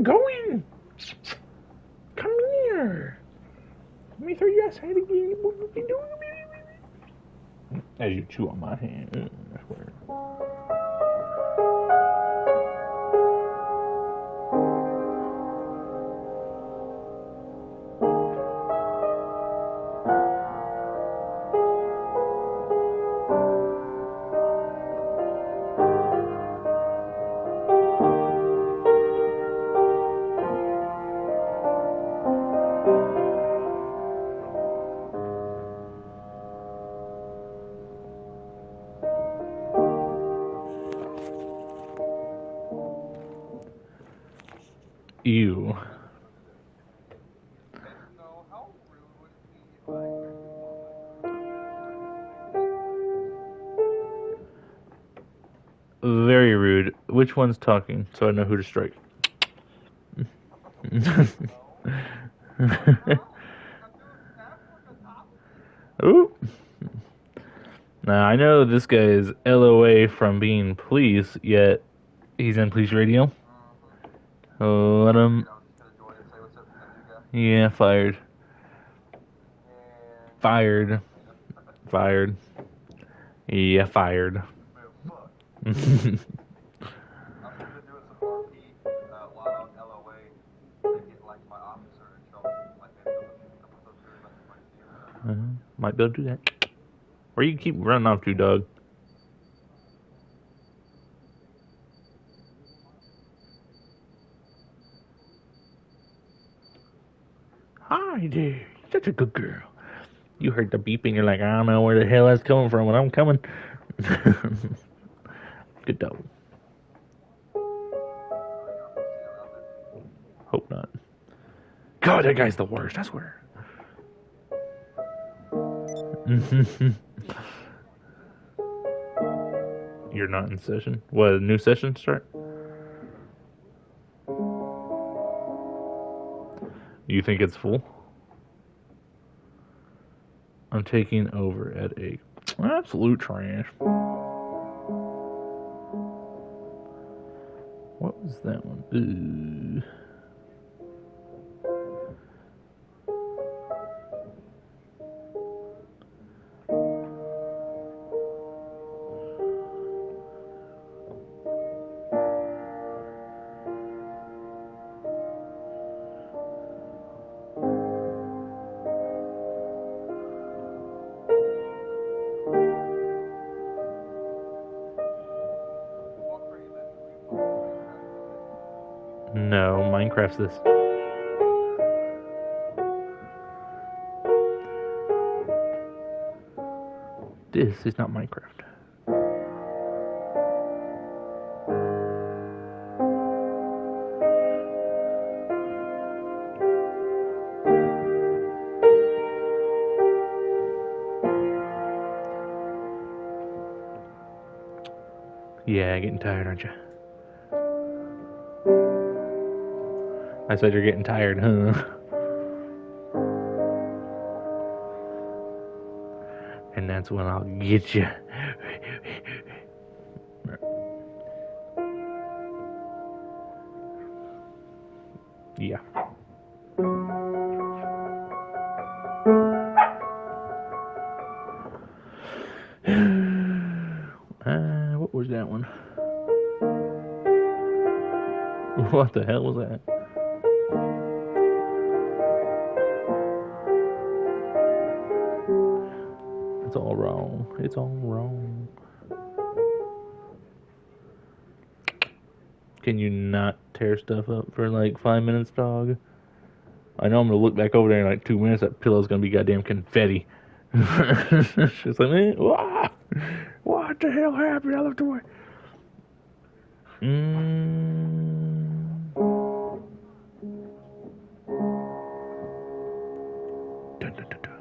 going? Come here. Let me throw you outside again. What you doing? As you chew on my hand. I swear. Ew. Very rude. Which one's talking so I know who to strike? Ooh. Now, I know this guy is LOA from being police, yet he's in police radio. Let him. Yeah, fired. Fired. Fired. Yeah, fired. Might be able to do that. Where you keep running off to, dog? Hi there. Such a good girl. You heard the beeping. You're like, I don't know where the hell that's coming from, but I'm coming. Good dog. Hope not. God, that guy's the worst, I swear. You're not in session? What, a new session start? You think it's full? I'm taking over at a absolute trash. What was that one? Ooh. No, Minecraft's this. This is not Minecraft. Yeah, getting tired, aren't you? I said you're getting tired, huh? And that's when I'll get you. Yeah. What was that one? What the hell was that? It's all wrong. It's all wrong. Can you not tear stuff up for like 5 minutes, dog? I know I'm gonna look back over there in like 2 minutes. That pillow's gonna be goddamn confetti. She's like, man, what the hell happened? I looked away. Dun, dun, dun, dun.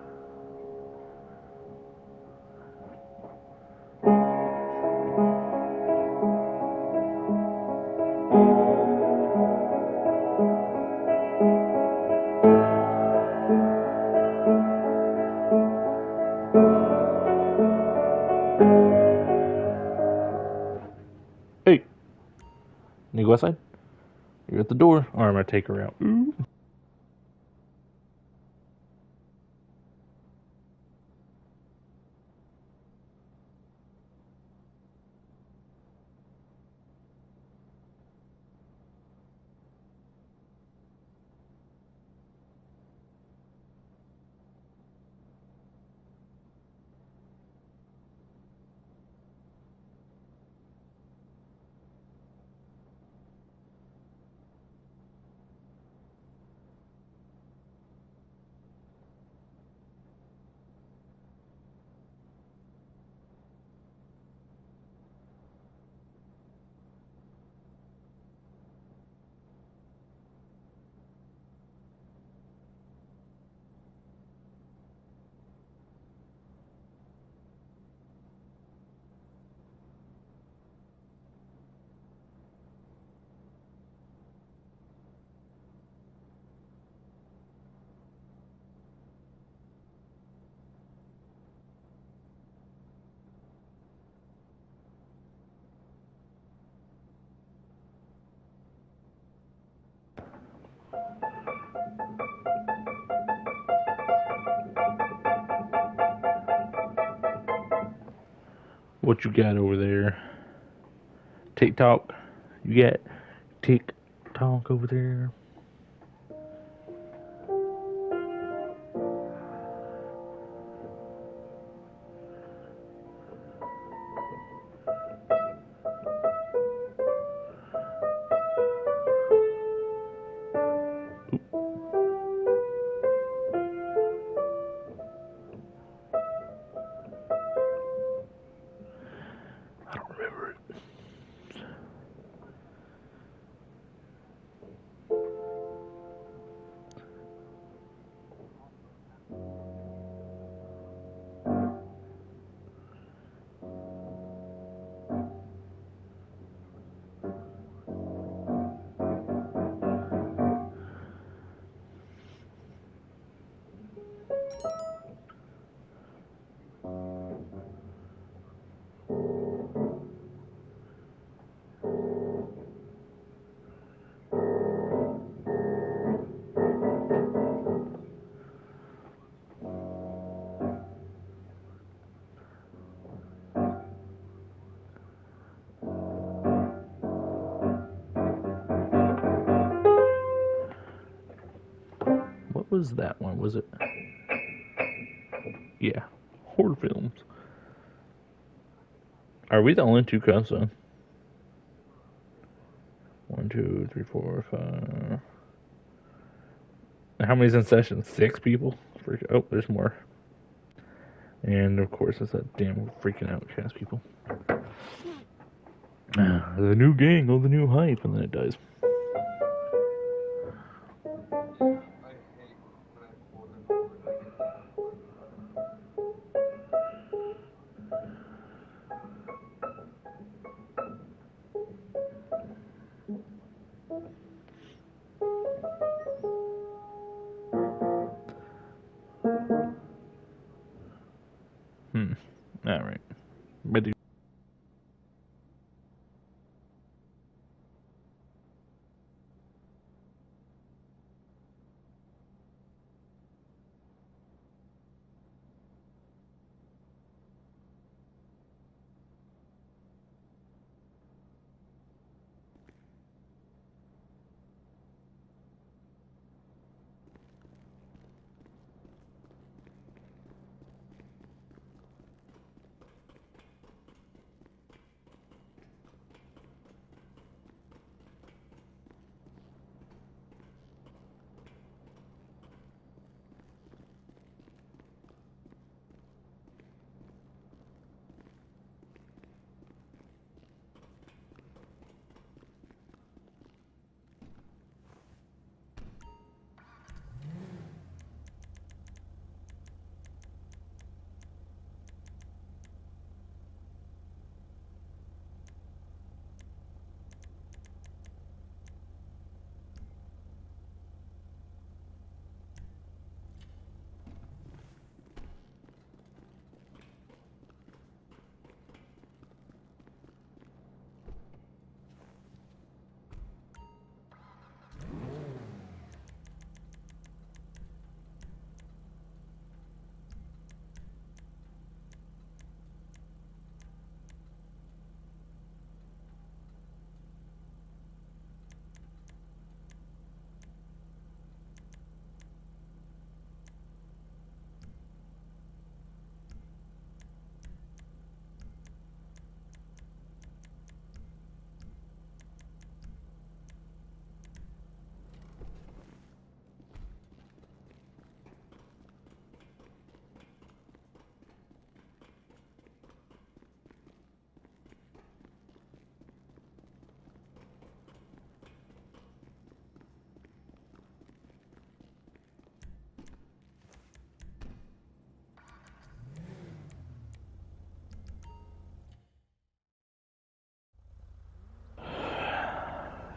Hey, nigga, shut the door, or I'm gonna take her out. Ooh. What you got over there? TikTok? You got TikTok over there? I don't remember it. What was that one? Was it? Yeah, horror films. Are we the only two cups on? 1, 2, 3, 4, 5. How many's in session? 6 people? Oh, there's more. And of course, it's that damn freaking outcast people. The new gang, all the new hype, and then it dies. Alright. But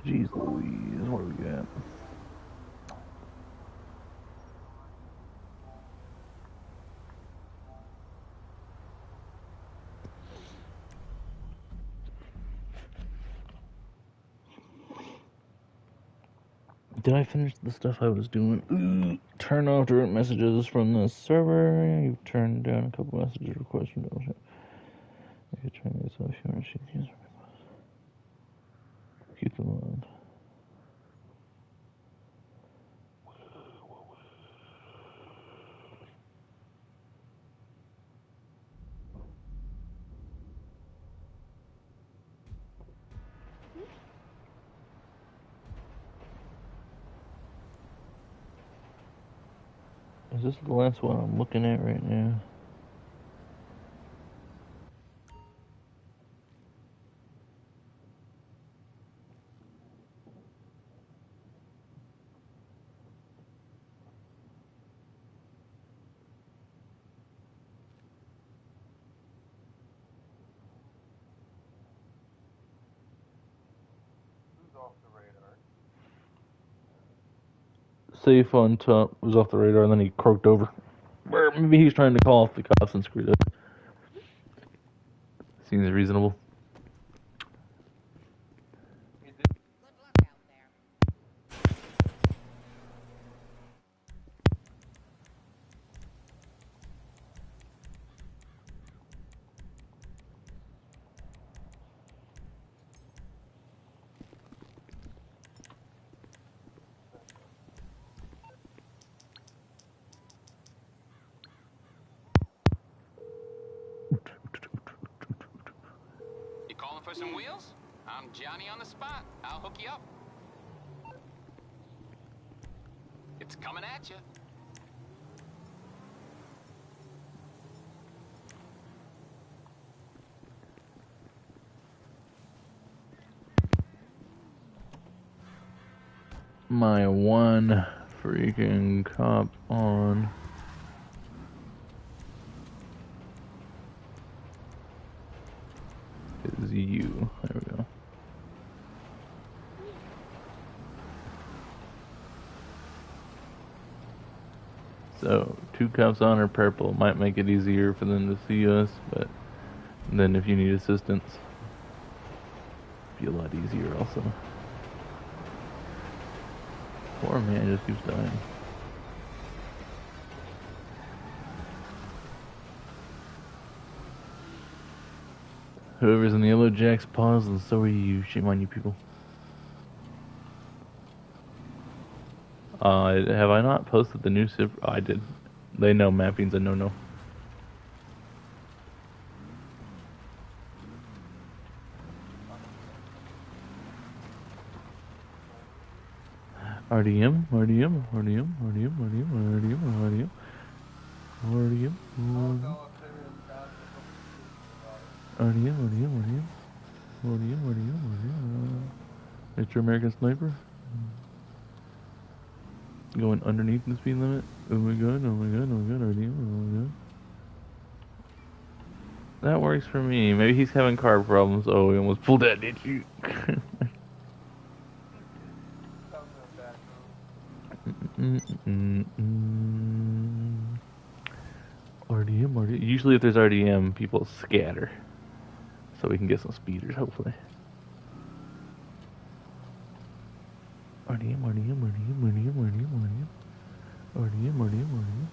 Jeez Louise, what do we got? Did I finish the stuff I was doing? Turn off direct messages from the server. You've turned down a couple messages requests from the I could turn these off if you want to see these. Keep them on. Is this the last one I'm looking at right now? Safe on top was off the radar, and then he croaked over. Or maybe he's trying to call off the cops and screwed up. Seems reasonable. You calling for some wheels? I'm Johnny on the spot. I'll hook you up. It's coming at you. My one freaking cop on. Is you. There we go. So, 2 cops on or purple might make it easier for them to see us, but then if you need assistance, it'd be a lot easier also. Poor man just keeps dying. Whoever's in the yellow jack's paused, and so are you. Shame on you people. Have I not posted the new zip? Oh, I did. They know mapping's a no-no. RDM, RDM, RDM, RDM, RDM, RDM, RDM, RDM, RDM, RDM, RDM. Mr. American Sniper. Going underneath the speed limit. Oh my god, oh my god, oh my god, RDM, oh my god. That works for me. Maybe he's having car problems. Oh, he almost pulled that, did you? RDM, RDM. Usually if there's RDM, people scatter. So we can get some speeders, hopefully. RDM, RDM, RDM, RDM, RDM, RDM. RDM, RDM, RDM.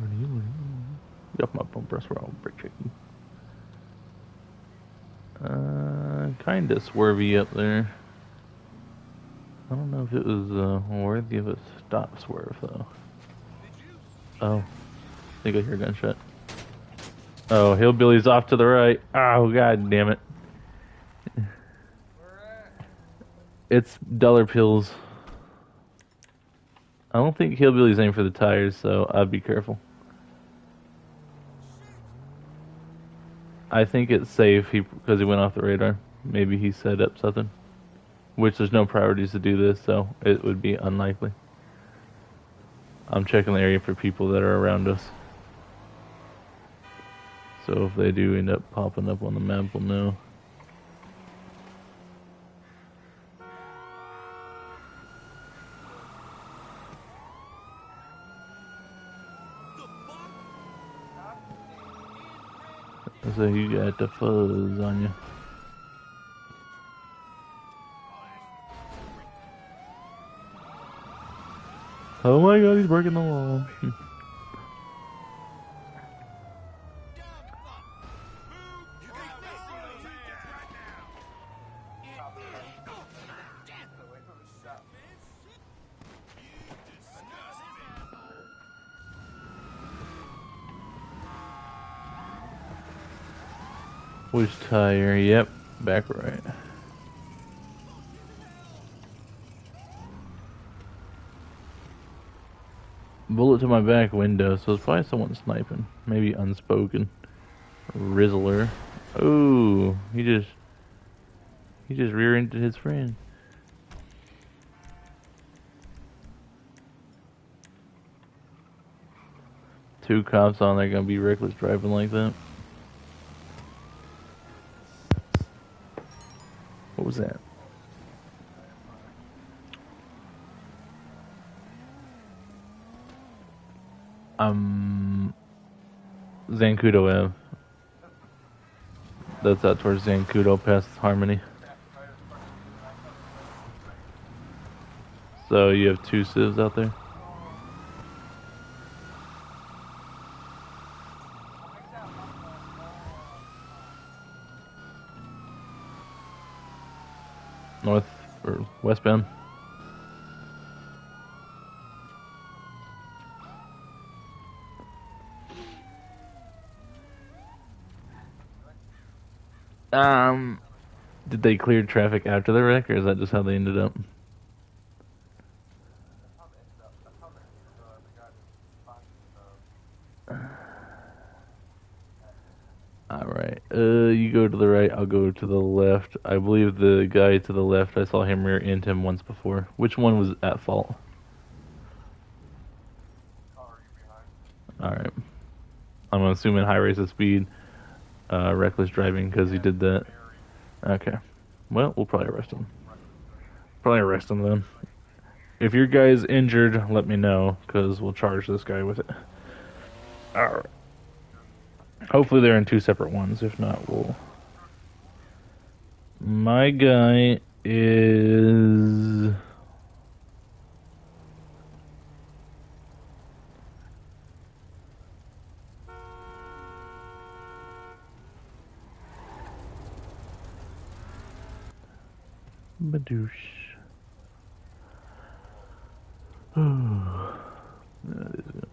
RDM, RDM. Get off my bumper, that's where I'll brake check you. Kinda swervy up there. I don't know if it was worthy of a stop swerve though. Oh, I think I hear a gunshot. Oh, Hillbilly's off to the right. Oh, god damn it. It's dollar pills. I don't think Hillbilly's aiming for the tires, so I'd be careful. I think it's safe because he went off the radar. Maybe he set up something. Which there's no priorities to do this, so it would be unlikely. I'm checking the area for people that are around us. So if they do end up popping up on the map, we'll know. So you got the fuzz on you. Oh my god, he's breaking the wall. Which tire? Yep, back right. Bullet to my back window, so it's probably someone sniping. Maybe unspoken. Rizzler. Oh, he just rear-ended his friend. Two cops on there gonna be reckless driving like that. What was that? Zancudo Ave. That's out towards Zancudo past Harmony. So you have two civs out there? North or westbound? Did they clear traffic after the wreck, or is that just how they ended up? Alright, you go to the right, I'll go to the left. I believe the guy to the left, I saw him rear-end him once before. Which one was at fault? Alright. I'm assuming high rate of speed, reckless driving because he did that. Okay. Well, we'll probably arrest him. Probably arrest him then. If your guy's injured, let me know, because we'll charge this guy with it. Alright. Hopefully they're in two separate ones. If not, we'll... My guy is... Badoosh. That is good.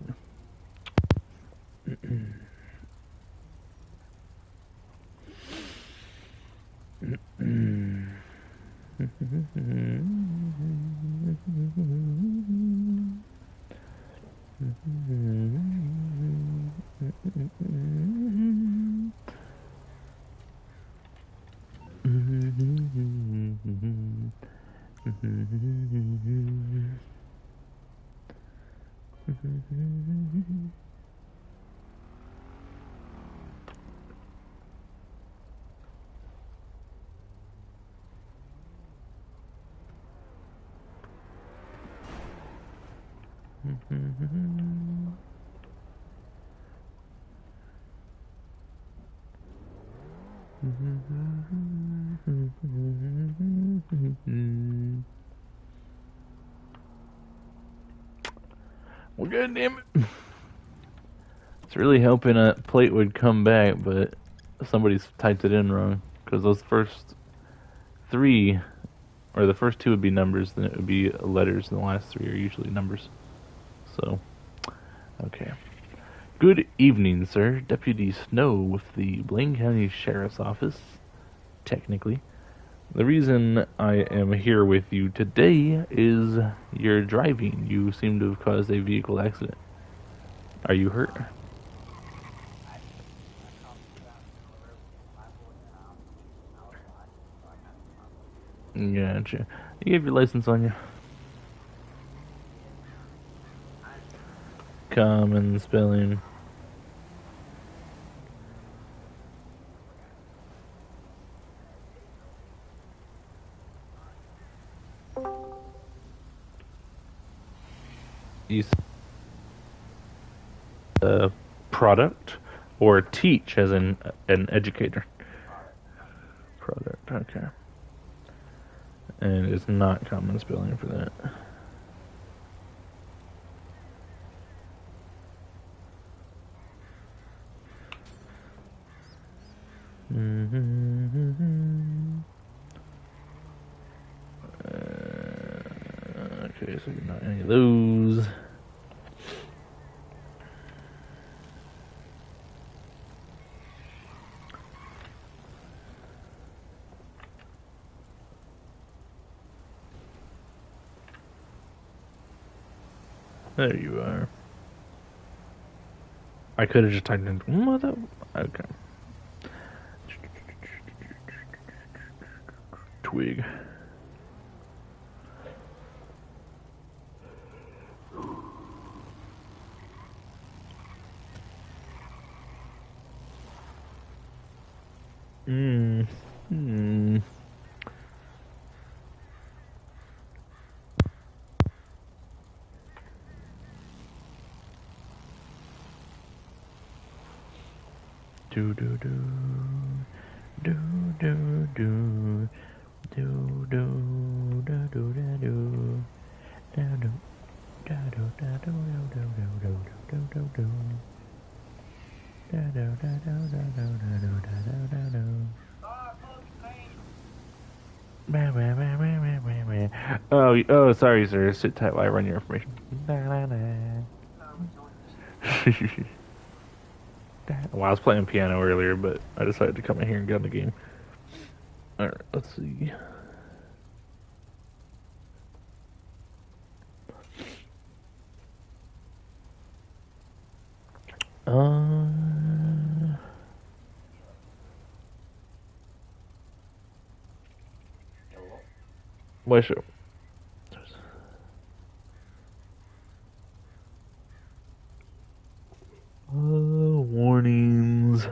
Well, god damn it. It's really hoping a plate would come back, but somebody's typed it in wrong. Because those first three, or the first two would be numbers, then it would be letters, and the last three are usually numbers. So, okay. Good evening, sir. Deputy Snow with the Blaine County Sheriff's Office, technically. The reason I am here with you today is your driving. You seem to have caused a vehicle accident. Are you hurt? Gotcha. You have your license on you? Common spelling. Product. Or teach, as in an educator. Product, okay. And it's not common spelling for that. Okay, so you're not any of those. There you are. I could have just typed in mother. Okay. Twig. Hmm. Do do do do do do do do do do do do do oh, sorry, sir. Sit tight while I run your information. Well, I was playing piano earlier, but I decided to come in here and get on the game. All right, let's see. What's up? Warnings.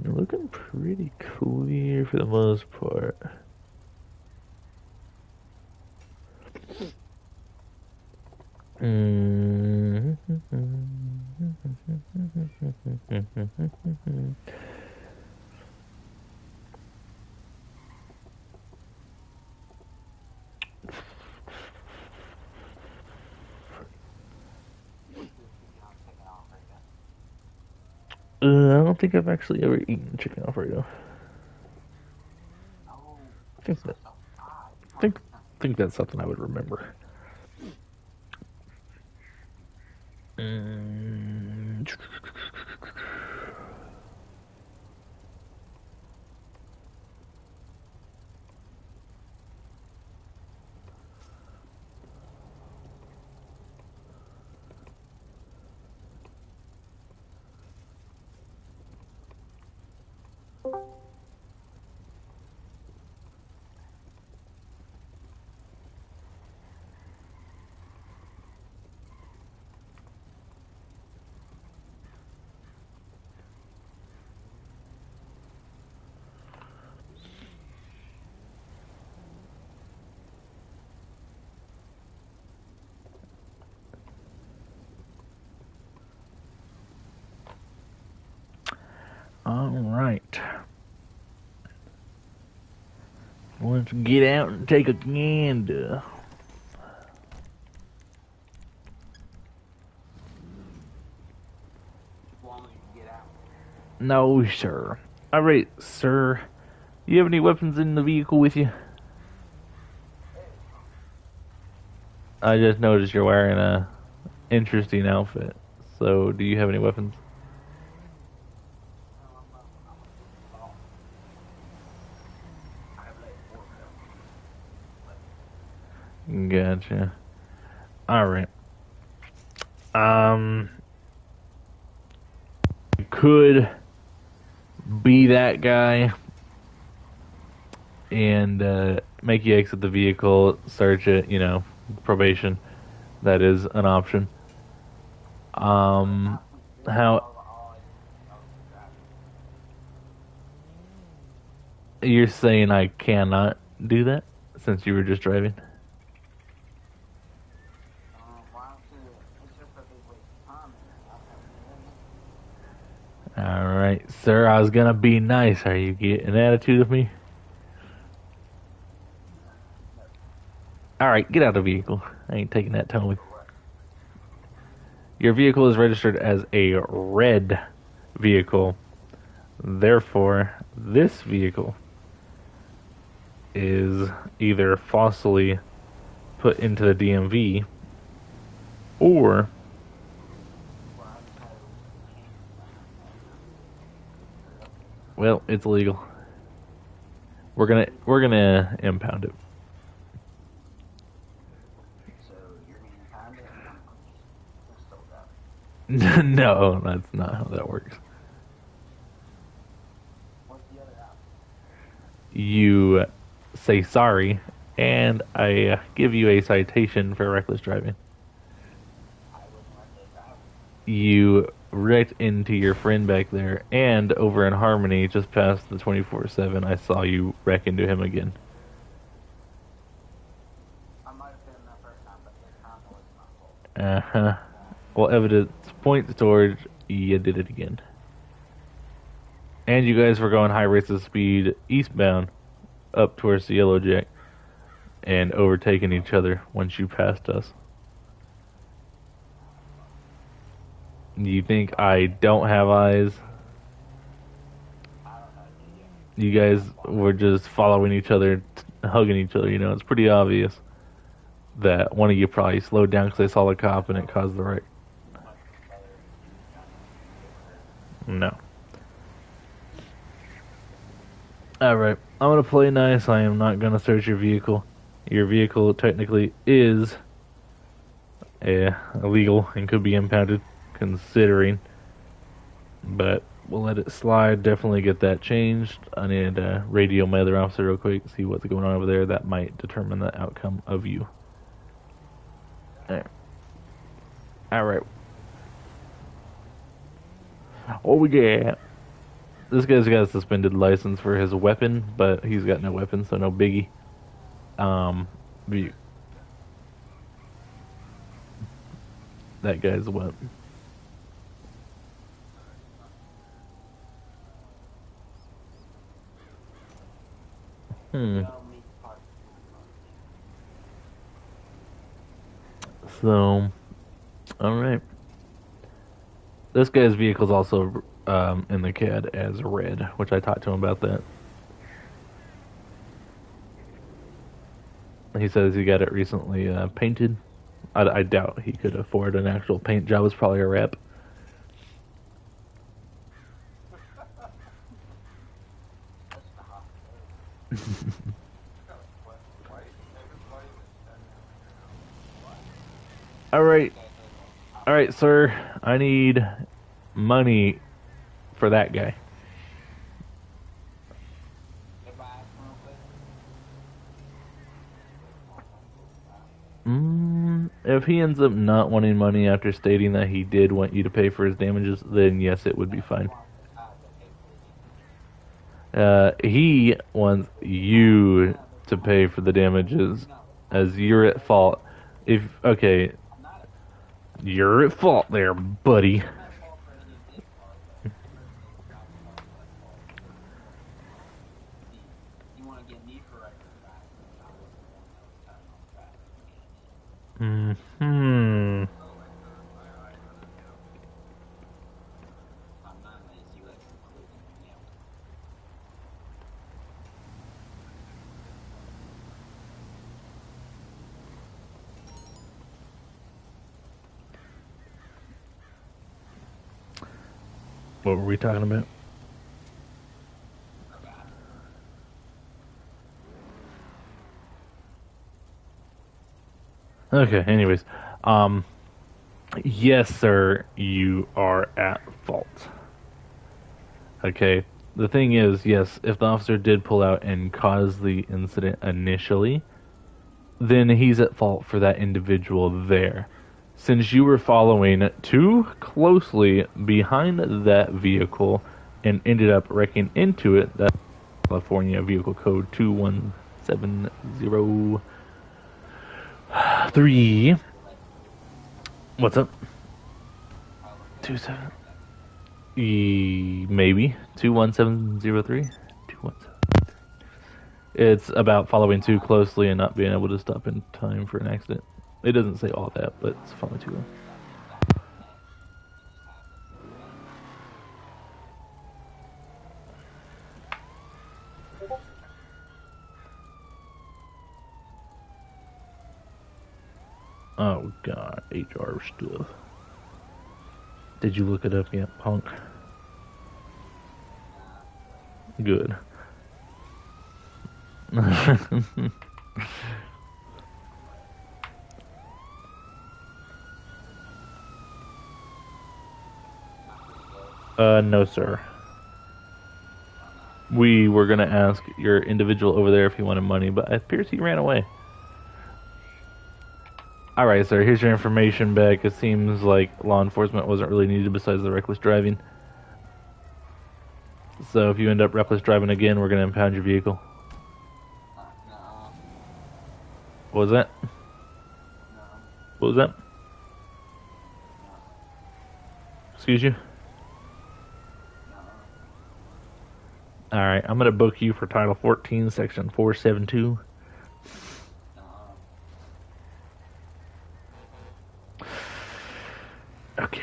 Looking pretty clear for the most part. I don't think I've actually ever eaten chicken Alfredo. I think that, think that's something I would remember. All right. Let's get out and take a gander. No, sir. All right, sir. You have any weapons in the vehicle with you? I just noticed you're wearing a interesting outfit. So, do you have any weapons? Gotcha. All right. Could be that guy and make you exit the vehicle, search it. You know, probation. That is an option. How you're saying I cannot do that since you were just driving? Alright, sir, I was gonna be nice. Are you getting an attitude of me? Alright, get out of the vehicle. I ain't taking that tone. Your vehicle is registered as a red vehicle. Therefore, this vehicle is either falsely put into the DMV or well, it's illegal. We're gonna impound it. No, that's not how that works. You say sorry, and I give you a citation for reckless driving. You wrecked into your friend back there, and over in Harmony, just past the 24/7, I saw you wreck into him again. Uh-huh. Well, evidence points towards you did it again. And you guys were going high rates of speed eastbound up towards the Yellow Jack and overtaking each other once you passed us. You think I don't have eyes? You guys were just following each other, hugging each other. You know, it's pretty obvious that one of you probably slowed down because they saw the cop and it caused the wreck. No. Alright, I'm gonna play nice. I am not gonna search your vehicle. Your vehicle technically is illegal and could be impounded, considering. But we'll let it slide. Definitely get that changed. I need to radio my other officer real quick, see what's going on over there. That might determine the outcome of you. Alright. Oh yeah. This guy's got a suspended license for his weapon, but he's got no weapon, so no biggie. That guy's what? So, alright. This guy's vehicle's also in the CAD as red, which I talked to him about that. He says he got it recently painted. I doubt he could afford an actual paint job. It's probably a rep. Alright. Alright, sir. I need money for that guy. If he ends up not wanting money after stating that he did want you to pay for his damages, then yes, it would be fine. He wants you to pay for the damages, as you're at fault. Okay, you're at fault there, buddy. What were we talking about? Okay, anyways. Yes, sir, you are at fault. Okay, the thing is, yes, if the officer did pull out and cause the incident initially, then he's at fault for that individual there. Since you were following too closely behind that vehicle and ended up wrecking into it, that's California Vehicle Code 21703. What's up? 27. Maybe 21703. 217. It's about following too closely and not being able to stop in time for an accident. It doesn't say all that, but it's following too long. Oh god, HR stuff. Did you look it up yet, punk? Good. No, sir. We were gonna ask your individual over there if he wanted money, but it appears he ran away. Alright, sir, here's your information back. It seems like law enforcement wasn't really needed besides the reckless driving. So if you end up reckless driving again, we're gonna impound your vehicle. No. What was that? No. What was that? No. Excuse you? No. Alright, I'm gonna book you for Title 14, Section 472. Okay.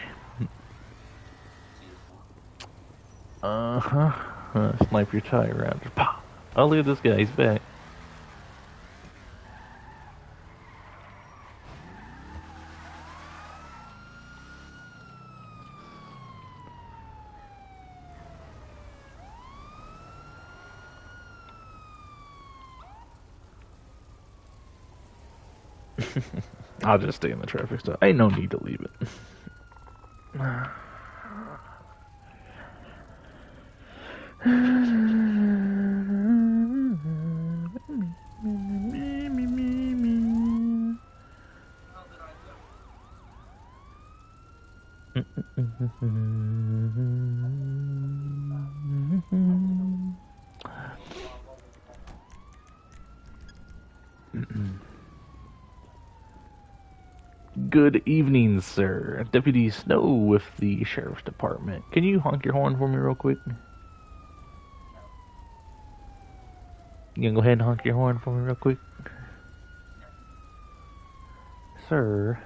Snipe your tire out. Just pop. Oh, look at this guy. He's back. I'll just stay in the traffic stop. Ain't no need to leave it. Good evening, sir. Deputy Snow with the Sheriff's Department. Can you honk your horn for me real quick? You can go ahead and honk your horn for me real quick? Sir.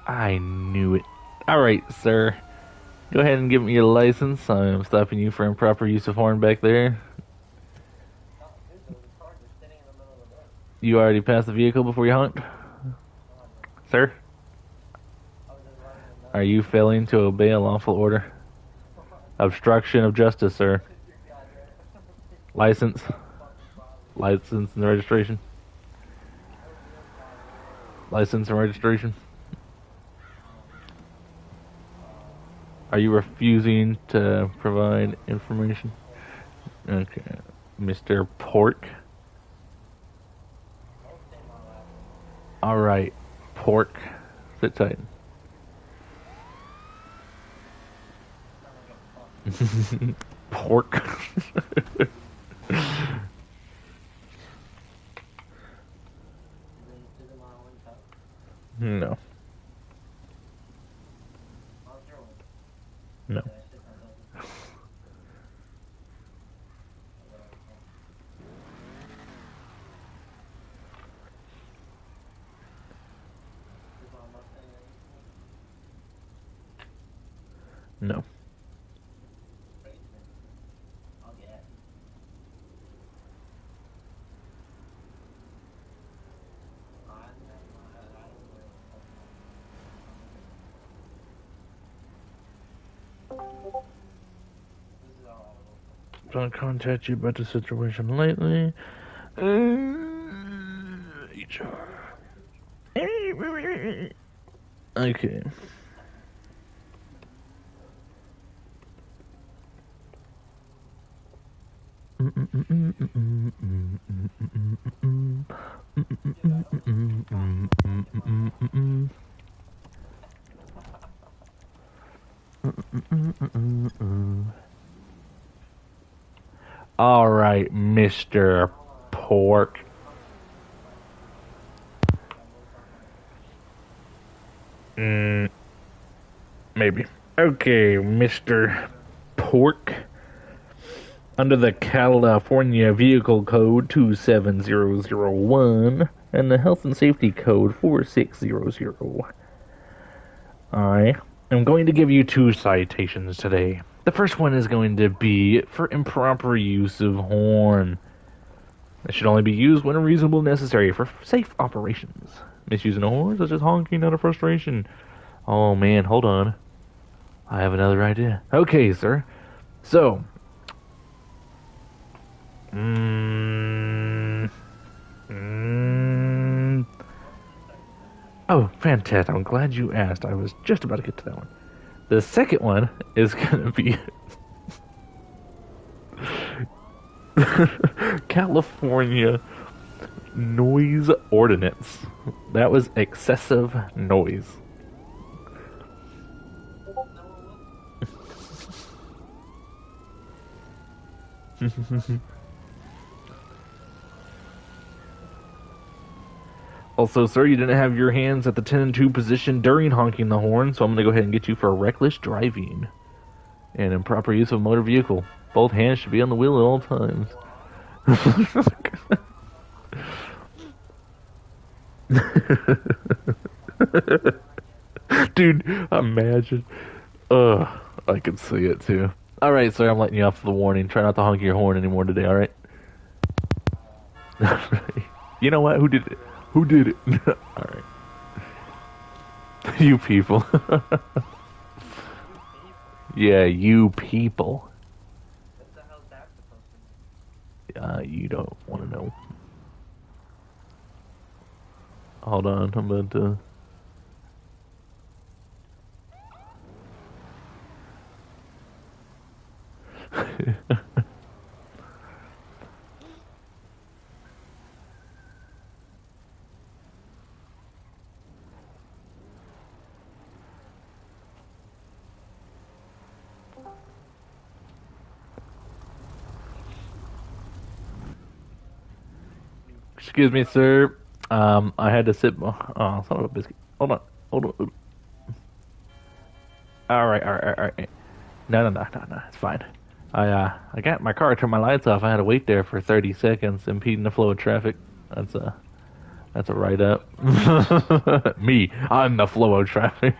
I knew it. Alright, sir. Go ahead and give me your license. I'm stopping you for improper use of horn back there. You already passed the vehicle before you honked? Sir? Are you failing to obey a lawful order? Obstruction of justice, sir. License. License and registration. License and registration. Are you refusing to provide information? Okay. Mr. Pork. Alright. Pork. Sit tight. Pork. No. No. No. Don't contact you about the situation lately. HR. Okay. All right, Mr. Pork. Maybe. Okay, Mr. Pork. Under the California Vehicle Code 27001 and the Health and Safety Code 4600, I am going to give you 2 citations today. The first one is going to be for improper use of horn. It should only be used when reasonable necessary for safe operations. Misusing a horn, such as honking out of frustration. Oh man, hold on. I have another idea. Okay, sir. So, oh, fantastic. I'm glad you asked. I was just about to get to that one. The second one is going to be California Noise Ordinance. That was excessive noise. Also, sir, you didn't have your hands at the 10 and 2 position during honking the horn, so I'm going to go ahead and get you for reckless driving and improper use of a motor vehicle. Both hands should be on the wheel at all times. Dude, imagine. I can see it too. Alright, sir, I'm letting you off the warning. Try not to honk your horn anymore today, alright? You know what? Who did it? Who did it? Alright. You people. Yeah, you people. What the hell's that supposed to mean? You don't want to know. Hold on, I'm about to... Excuse me, sir. I had to sit. Oh, son of a biscuit. Hold on. Hold on. All right. No. It's fine. I got my car, turned my lights off. I had to wait there for 30 seconds, impeding the flow of traffic. That's a write up. Me, I'm the flow of traffic.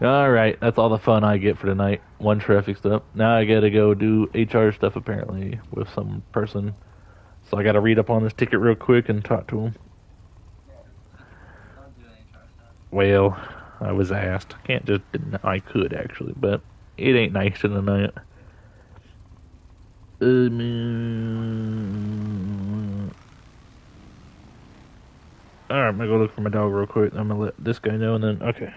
All right, that's all the fun I get for tonight. One traffic stop. Now I gotta go do HR stuff apparently with some person. So I gotta read up on this ticket real quick and talk to him. Don't do any HR stuff. Well, I was asked. I can't just deny. I could actually, but it ain't nice to deny it. Alright, I'm gonna go look for my dog real quick. I'm gonna let this guy know and then, okay.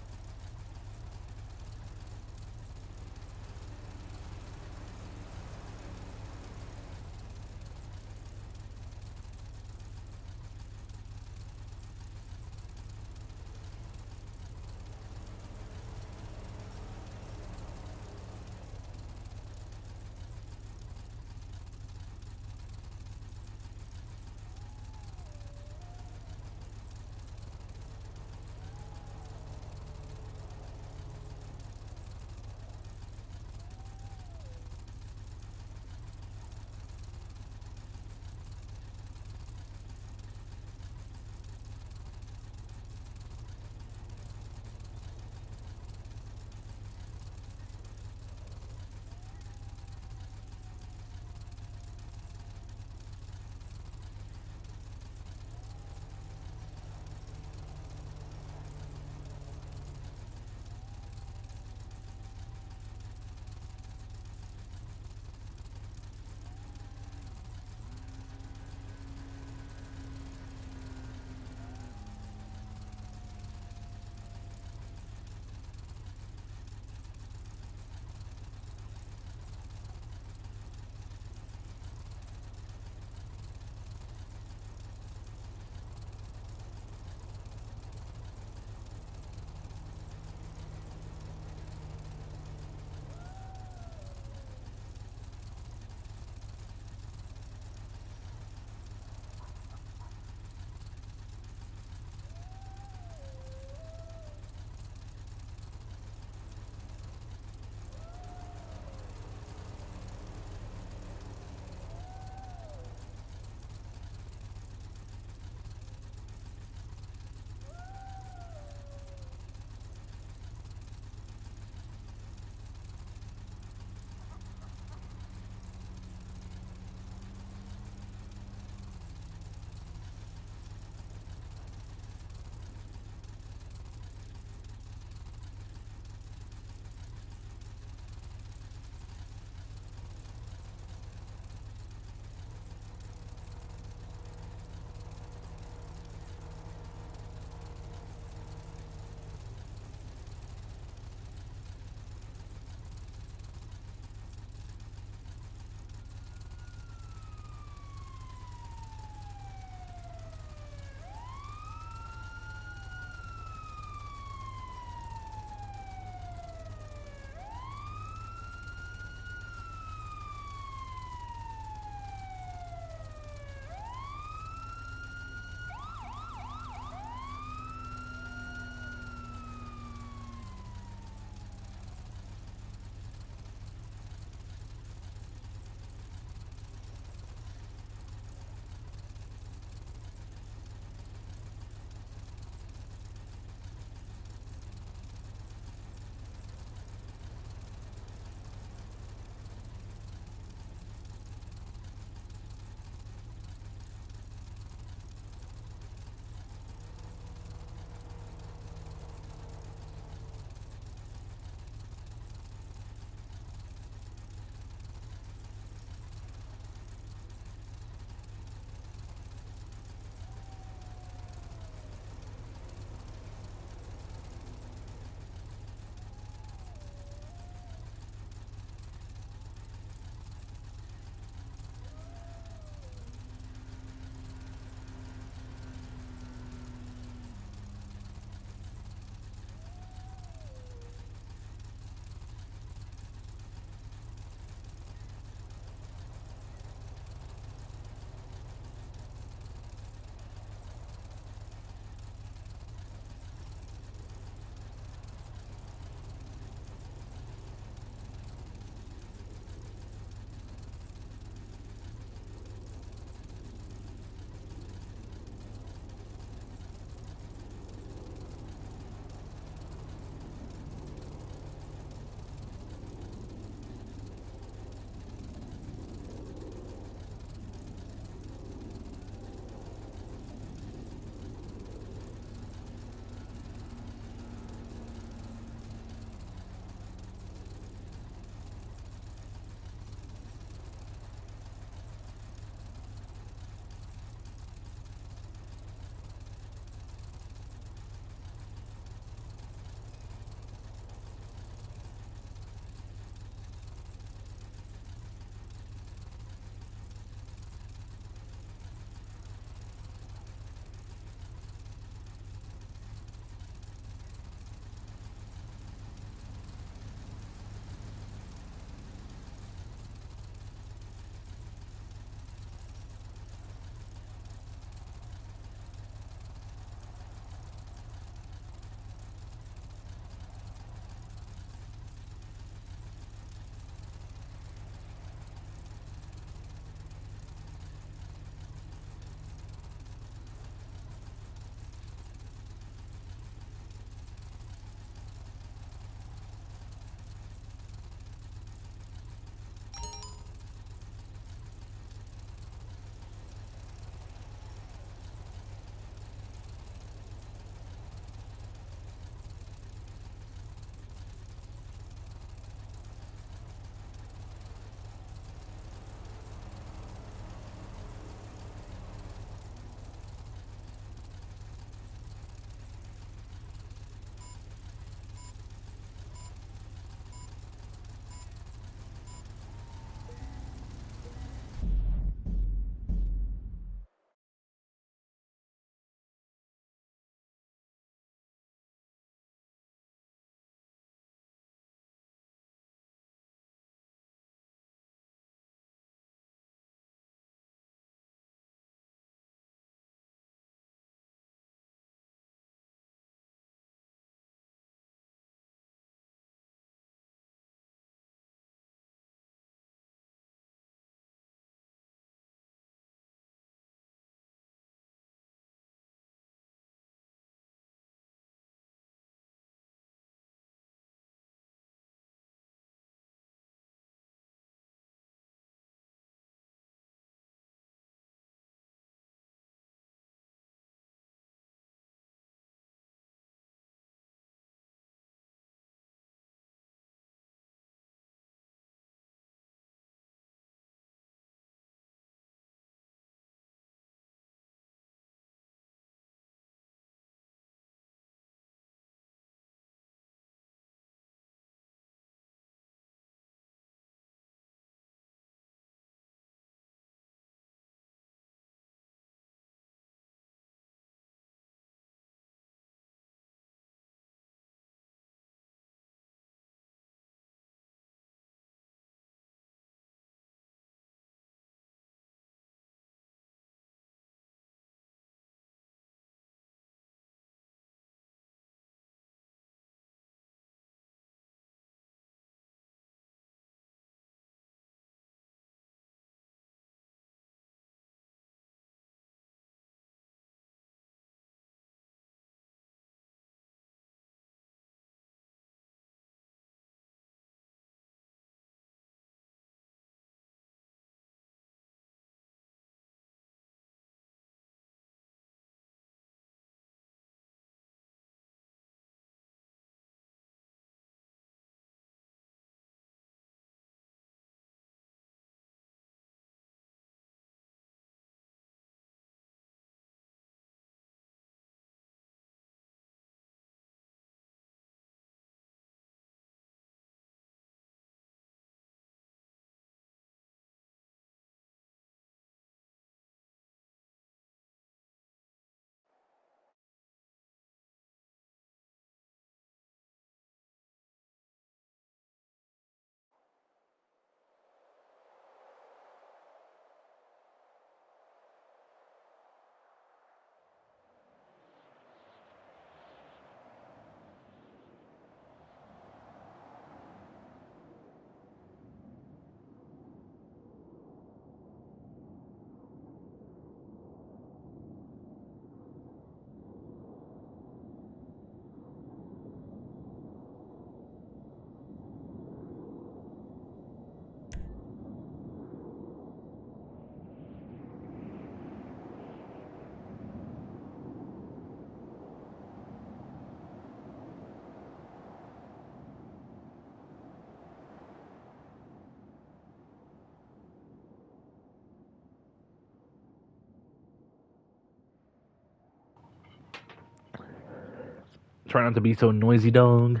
Try not to be so noisy, dog.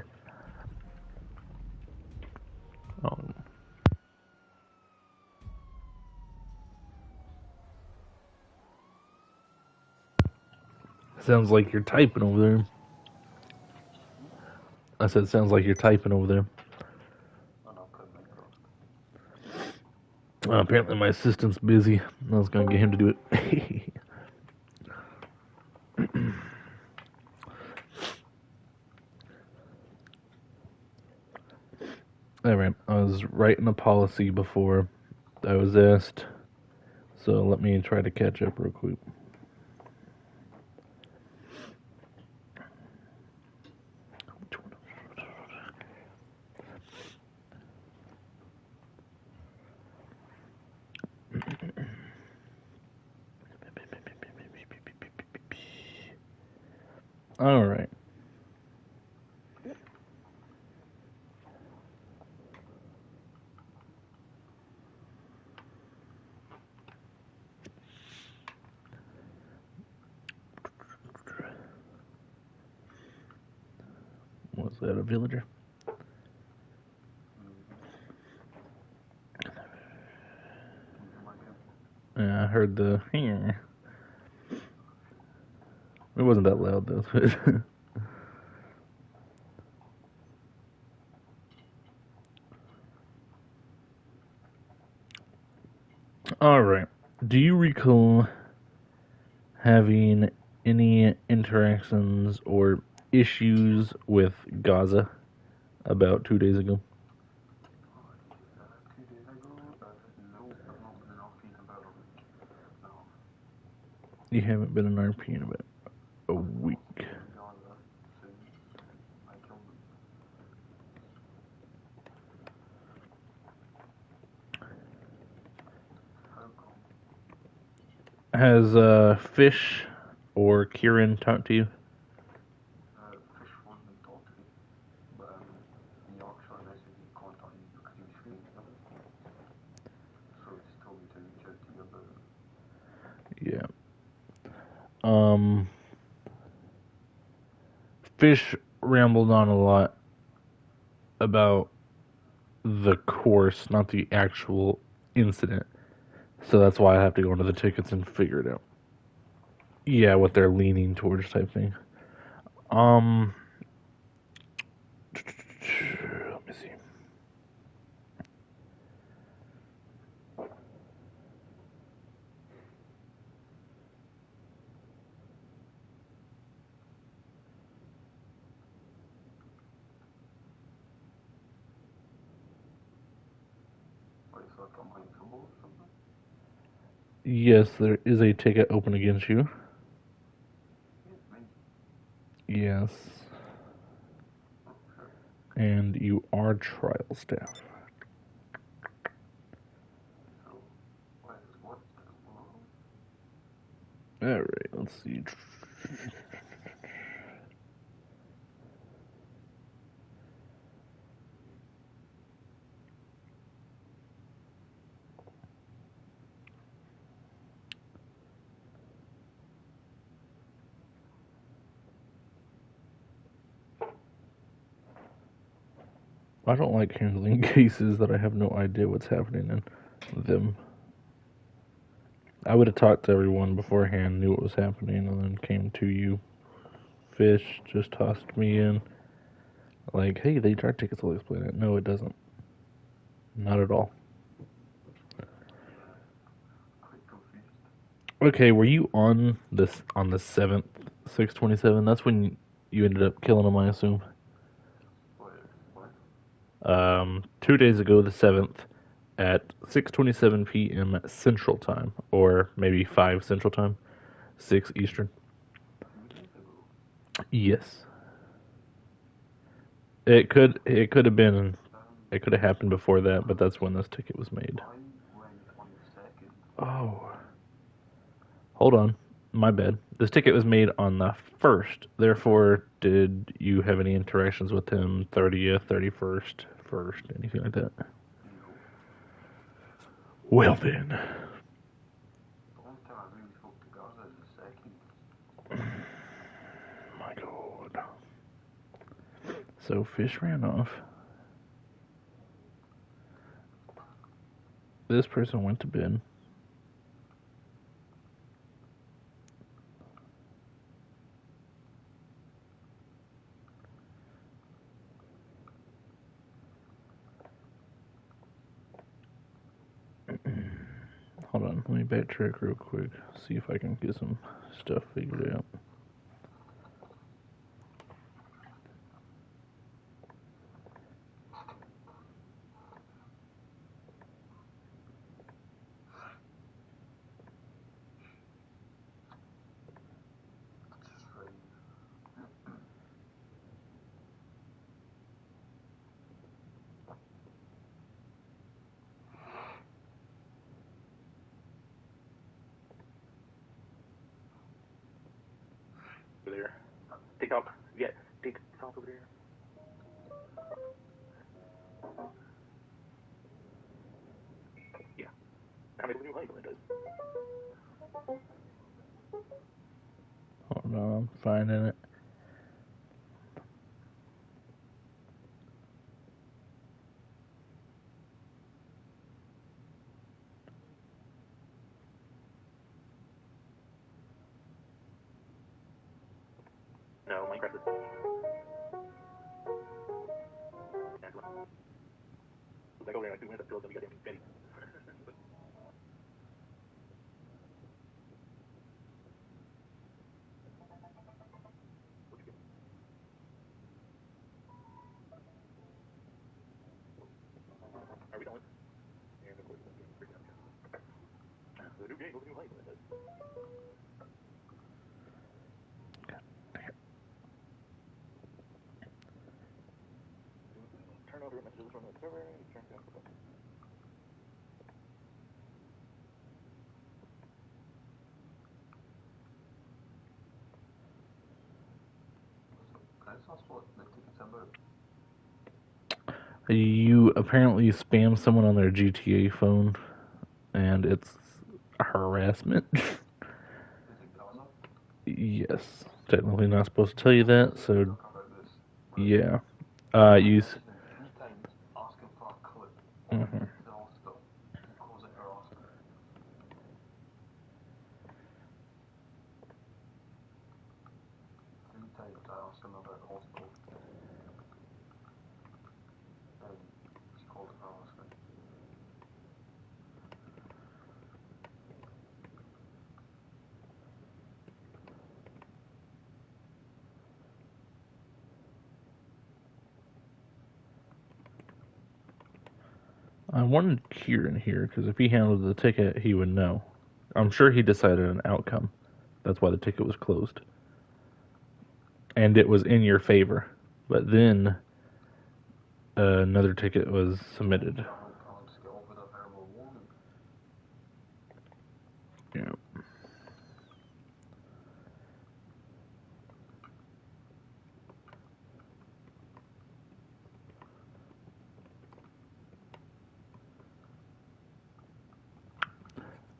Oh. Sounds like you're typing over there. I said, sounds like you're typing over there. Apparently my assistant's busy. I was gonna get him to do it. Alright, I was writing a policy before I was asked, so let me try to catch up real quick. Alright. Was that a villager? Yeah, I heard the. It wasn't that loud though. Alright. Do you recall having any interactions or issues with Gaza about 2 days ago? You haven't been an RP in about a week. Has Fish or Kieran talked to you? Yeah. Fish rambled on a lot about the course, not the actual incident. So that's why I have to go into the tickets and figure it out. Yeah, what they're leaning towards type thing. Let me see. Yes, there is a ticket open against you. Yes. And you are trial staff. Alright, let's see. I don't like handling cases that I have no idea what's happening in them. I would have talked to everyone beforehand, knew what was happening, and then came to you. Fish just tossed me in. Like, hey, the HR tickets will explain it. No, it doesn't. Not at all. Okay, were you on the 7th, 6/27? That's when you ended up killing him, I assume. 2 days ago, the 7th, at 6:27 p.m. Central Time, or maybe 5 Central Time, 6 Eastern. Yes. It could have happened before that, but that's when this ticket was made. Oh. Hold on. My bad. This ticket was made on the 1st. Therefore, did you have any interactions with him 30th, 31st, 1st, anything like that? Well then. My God. So Fish ran off. This person went to bed. Hold on, let me backtrack real quick. See if I can get some stuff figured out. Over there. Take off. Yeah, take off over there. Yeah. How many new light does? Hold on, I'm finding it. No, Minecraft is. Like over there, like 2 minutes, I feel it's gonna be goddamn Betty. Are we done? And of course, it's gonna be freaking out. The new game, new light does. Turn over messages from the server and turn down the button. Can I just ask what the tickets are about? You apparently spam someone on their GTA phone, and it's harassment. Is it Gaza? Yes, technically not supposed to tell you that, so Talk about this. yeah. Messaged Use. him 3 times asking for a clip Mhm. to the hospital. He calls it harassment. 3 times I asked him about the hospital. And he called it harassment. I wanted Kieran here because if he handled the ticket, he would know. I'm sure he decided an outcome. That's why the ticket was closed. And it was in your favor. But then another ticket was submitted. I'll just get off with a verbal warning. Yeah.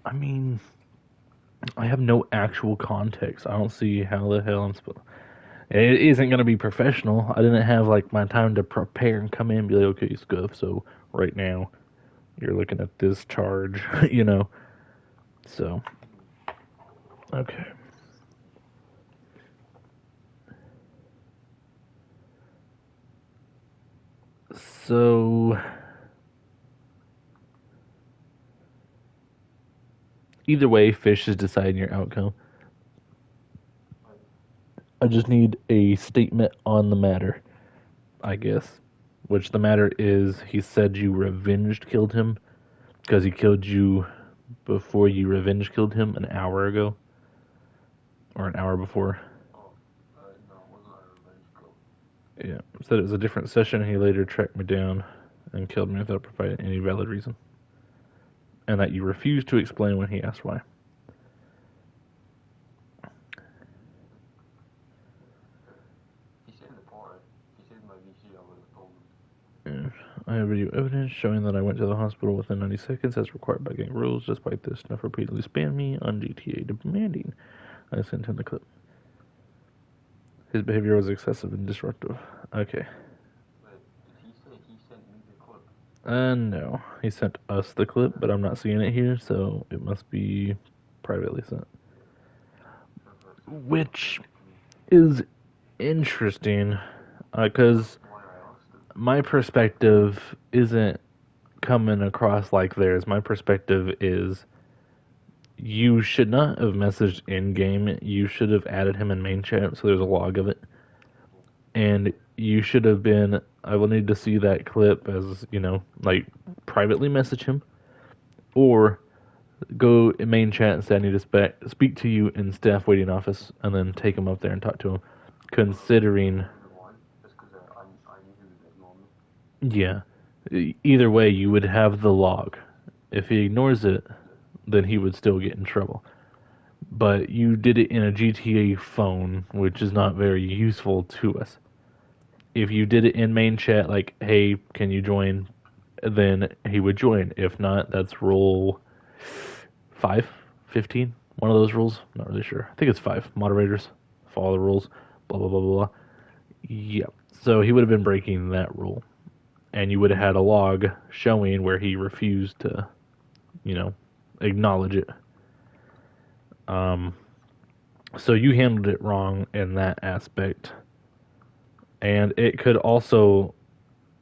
I mean, I have no actual context. I don't see how the hell I'm supposed. It isn't going to be professional. I didn't have like my time to prepare and come in and be like, okay, Scuff. So right now, you're looking at this charge, you know. So, okay. So, either way, Fish is deciding your outcome. I just need a statement on the matter, I guess. Which the matter is, he said you revenged killed him because he killed you before you revenge killed him an hour ago. Or an hour before. Oh, no, it wasn't a revenge kill. Yeah. Said it was a different session. He later tracked me down and killed me without providing any valid reason. And that you refused to explain when he asked why. He said in the party, he said in my VC, I would have told Yeah. him. I have video evidence showing that I went to the hospital within 90 seconds as required by gang rules. Despite this, Snuff repeatedly spammed me on GTA demanding I sent him the clip. His behavior was excessive and disruptive. Okay. No. He sent us the clip, but I'm not seeing it here, so it must be privately sent. Which is interesting, because Why I asked it. my perspective isn't coming across like theirs. My perspective is you should not have messaged in game. You should have added him in main chat so there's a log of it. And you should have been, I will need to see that clip as, like privately message him or go in main chat and say I need to speak to you in staff waiting office and then take him up there and talk to him. Considering, Why? Just because I knew he was ignoring me. yeah, either way, you would have the log. If he ignores it, then he would still get in trouble. But you did it in a GTA phone, which is not very useful to us. If you did it in main chat, like, hey, can you join? Then he would join. If not, that's rule 5, 15. One of those rules. Not really sure. I think it's 5. Moderators follow the rules. Blah blah blah blah blah. Yep. So he would have been breaking that rule, and you would have had a log showing where he refused to, acknowledge it. So you handled it wrong in that aspect, and it could also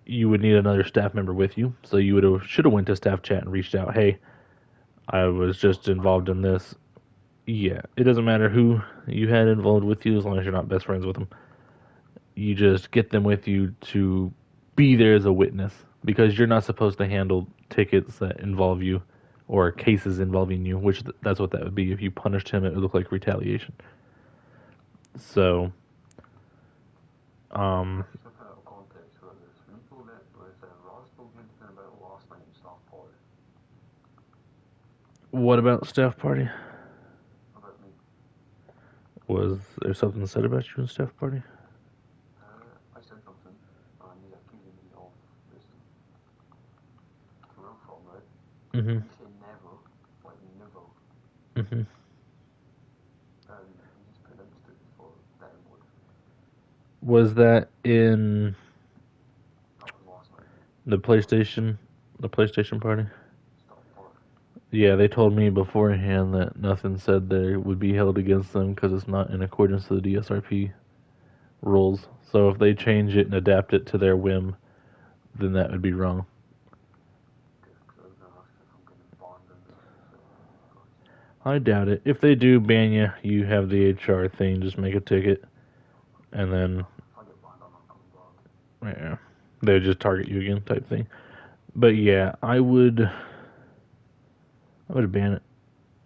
you would need another staff member with you. So you should have went to staff chat and reached out. Hey, I was just involved in this. Yeah, it doesn't matter who you had involved with you as long as you're not best friends with them. You just get them with you to be there as a witness because you're not supposed to handle tickets that involve you or cases involving you, which that's what that would be. If you punished him, it would look like retaliation. So, Just a bit of context for this. When you told it was Ross told me anything about last night in staff party. what about staff party? About me. Was there something said about you in staff party? I said something, and he's accusing me of this. Where I'm from, right? Mm-hmm. He said never, like never, Mm-hmm. and he just pronounced it for download. Was that in That was last night. the PlayStation party? Staff party. Yeah, they told me beforehand that nothing said there would be held against them because it's not in accordance to the DSRP rules. So if they change it and adapt it to their whim, then that would be wrong. Because I was gonna ask if I'm getting banned and so. I doubt it. If they do ban you, you have the HR thing. Just make a ticket, and then If I get banned, I'm not coming back. yeah, they would just target you again, type thing. But yeah, I would ban it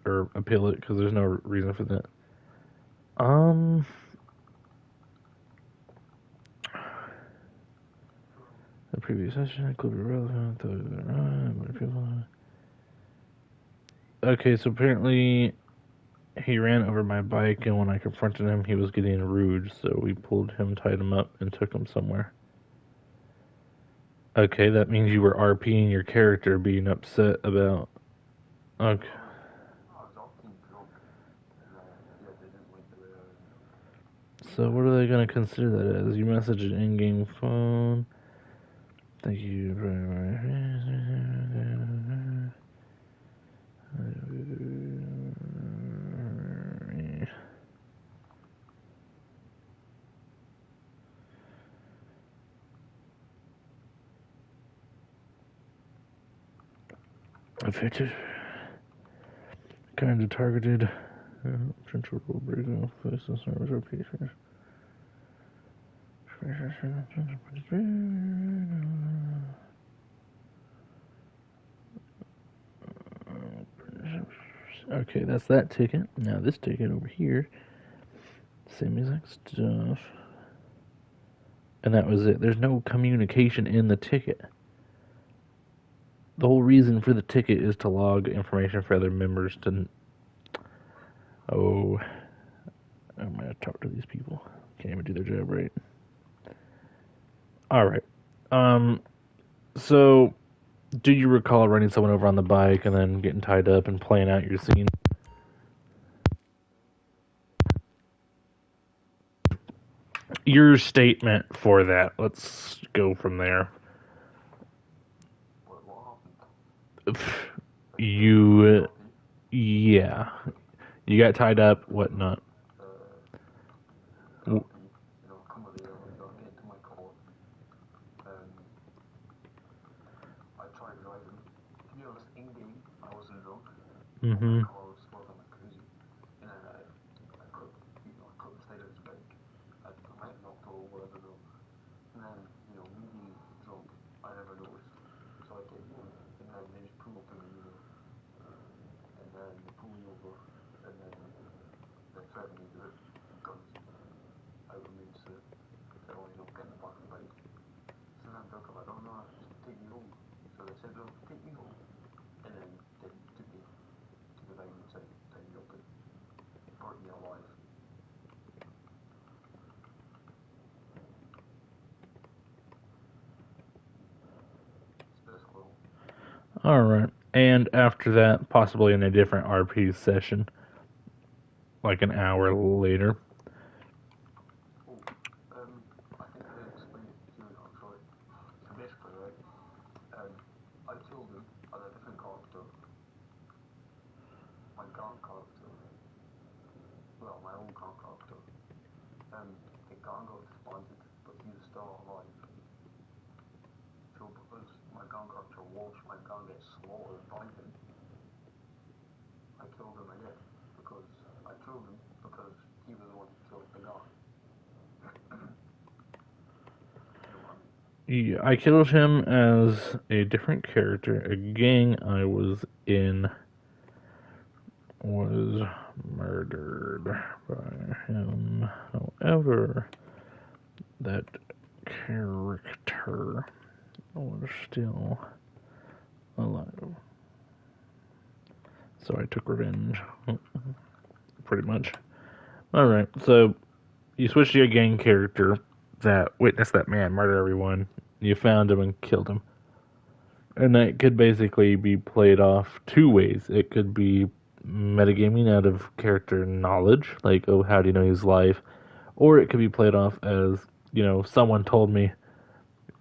or appeal it because there's no reason for that. The previous session could be relevant. Okay, so apparently he ran over my bike, and when I confronted him, he was getting rude, so we pulled him, tied him up, and took him somewhere. Okay, that means you were RPing your character being upset about. Okay. I was up in drunk. Yeah, they didn't like the way So what are they going to consider that as? You message an in-game phone. Thank you very much. Effective. Kind of targeted. Potential rule breaking of business service or patient. Okay, that's that ticket. Now this ticket over here, same exact stuff. And that was it. There's no communication in the ticket. The whole reason for the ticket is to log information for other members to. Oh, I'm gonna talk to these people. Can't even do their job right. All right. So, do you recall running someone over on the bike and then getting tied up and playing out your scene? Your statement for that. Let's go from there. Well, You, yeah, you got tied up, whatnot. I'll be, come of age, I'll get to my car. I tried driving. To be honest, in game, I wasn't drunk. Mm-hmm. My car was swerving like crazy. And then I couldn't, I couldn't stay out straight. I might have knocked over, I don't know. And then, me being drunk, I never noticed. So I get home, and then they just pull up to me, and then they pull me over, and then they threaten me with guns out of me, so they're all, get in the back of the bike. So then I'm talking about, oh no, just take me home. So they said, oh, take me home. And then they took me to the van inside, tied me up and burnt me alive. It's basically all. All right. And after that, possibly in a different RP session, like an hour later. Oh, I think I didn't explain it to you enough, sorry. So basically, right, I killed him as a different character, my gang character, well, my own gang character. The gang got disbanded, but he was still alive. So because my gang character watched my gang get slaughtered by him, I killed him again. Because I killed him because he was the one who killed the gang. You know what I mean? Yeah, I killed him as a different character. A gang I was in was murdered by him. However, that character was still alive. So I took revenge. Pretty much. Alright, so you switched to a gang character that witnessed that man murder everyone. You found him and killed him. And that could basically be played off two ways. It could be metagaming out of character knowledge, like, oh, how do you know his life? Or it could be played off as, someone told me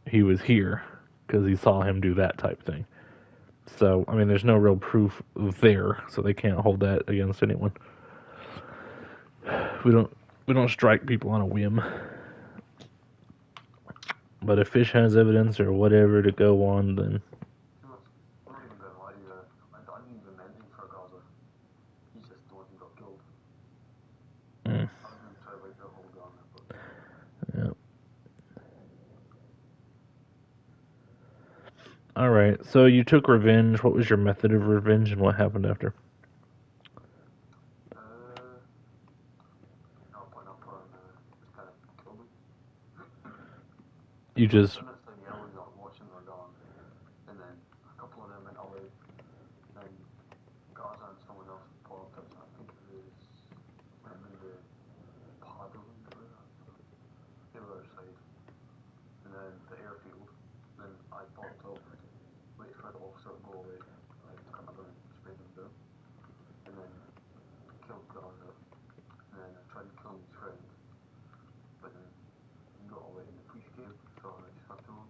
he was here because he saw him do that type thing. So, I mean, there's no real proof there, so they can't hold that against anyone. We don't strike people on a whim. But if Fish has evidence or whatever to go on, then I'm not even gonna lie to you. I didn't even meant him for Gaza. He's just the one who got killed. mm, I was gonna try to wipe the whole gang, but yeah. All right. So you took revenge. What was your method of revenge, and what happened after? I went up and just kind of killed him. You So as just soon as the yellows are watching their gang, and then a couple of them went away, then Gaza and someone else popped up. So I think it was might have been the paddling area, the other side, and then the airfield. Then I popped up, wait for the officer to go away, and I cut my gun and sprayed him down, and then killed Gaza, and then I tried killing his friend, but then he got away and the police came, so I just had to run.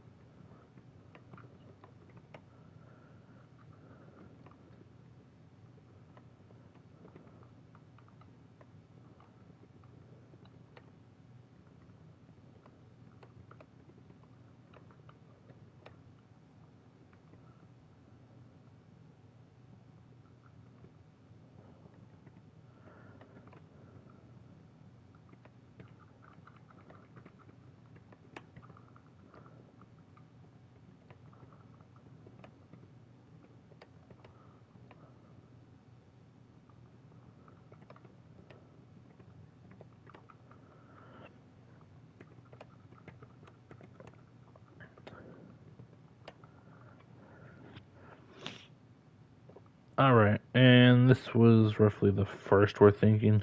all right. And this was roughly the first we're thinking.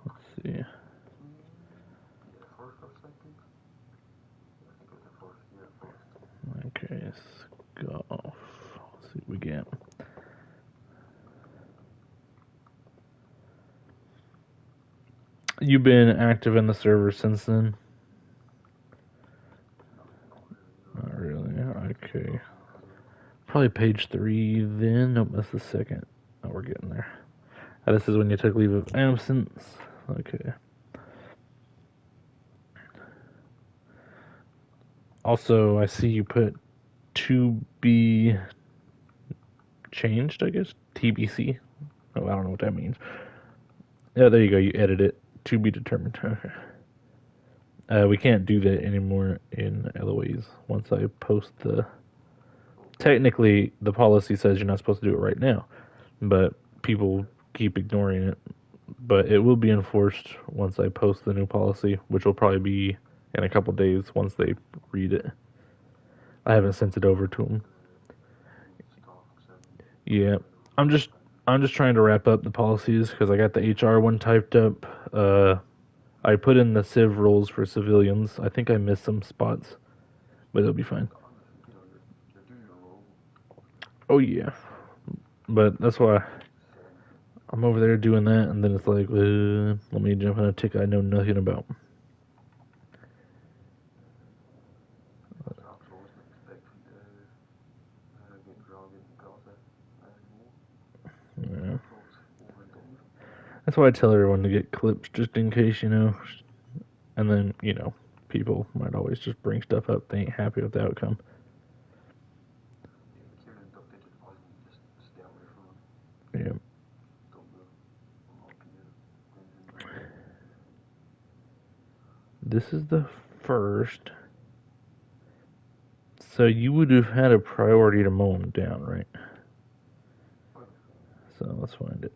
Let's see. Yeah, first or second? Yeah, I think it was the first. Yeah, first. Okay, let's go. Let's see what we get. You've been active in the server since then? No, not really. No. Not really. Okay. Probably page 3 then. Nope, that's the second. Oh, we're getting there. This is when you took leave of absence. Okay. Also, I see you put to be changed, I guess. TBC. Oh, I don't know what that means. Yeah, there you go. You edit it. To be determined. Okay. We can't do that anymore in LOAs. Once I post the... Technically, the policy says you're not supposed to do it right now. But people keep ignoring it. But it will be enforced once I post the new policy, which will probably be in a couple days once they read it. I haven't sent it over to them. Yeah, I'm just trying to wrap up the policies because I got the HR one typed up. I put in the civ rules for civilians. I think I missed some spots, but it'll be fine. Oh yeah, but that's why I'm over there doing that, and then it's like, let me jump on a ticket I know nothing about. Yeah. That's why I tell everyone to get clips just in case, you know. And then, you know, people might always just bring stuff up they ain't happy with the outcome. Yeah. This is the first. So you would have had a priority to mow them down, right? So let's find it.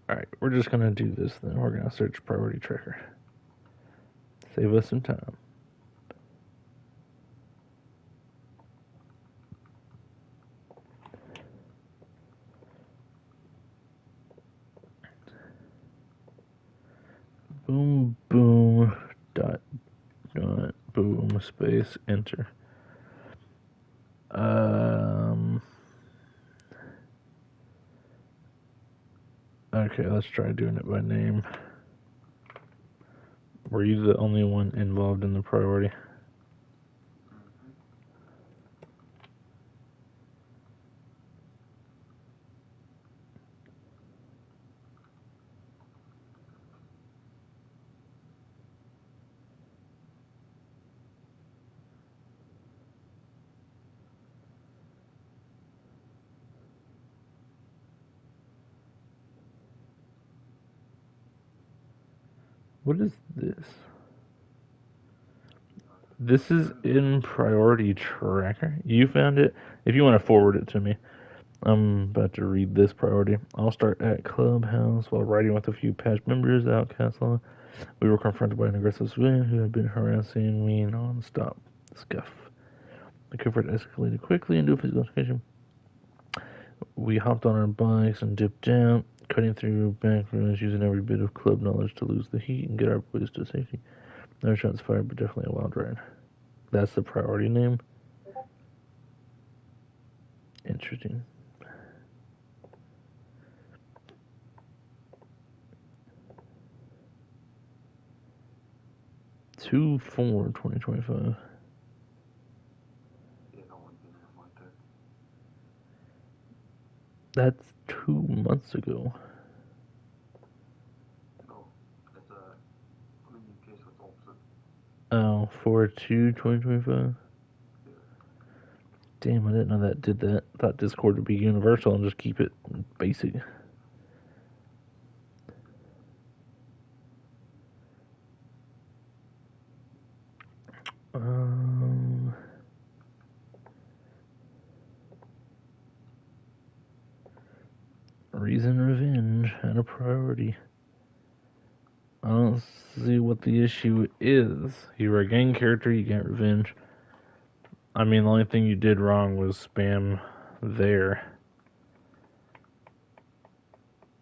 Alright, we're just going to do this then. We're going to search priority tracker. Save us some time. Boom, boom, dot, boom, space, enter. Okay, let's try doing it by name. Were you the only one involved in the priority? What is this? This is in priority tracker. You found it? If you want to forward it to me. I'm about to read this priority. I'll start at Clubhouse while riding with a few past members out Castle. We were confronted by an aggressive civilian who had been harassing me non-stop. Scuff. The conflict escalated quickly into a physical altercation. We hopped on our bikes and dipped out, cutting through back roads, using every bit of club knowledge to lose the heat and get our boys to safety. No shots fired, but definitely a wild ride. That's the priority name. Interesting. Two 4/2025. That's 2 months ago. Oh, 4/2/2025. Damn, I didn't know that did that. I thought Discord would be universal and just keep it basic. Reason revenge and a priority. I don't see what the issue is. You're a gang character, you get revenge. I mean, the only thing you did wrong was spam there.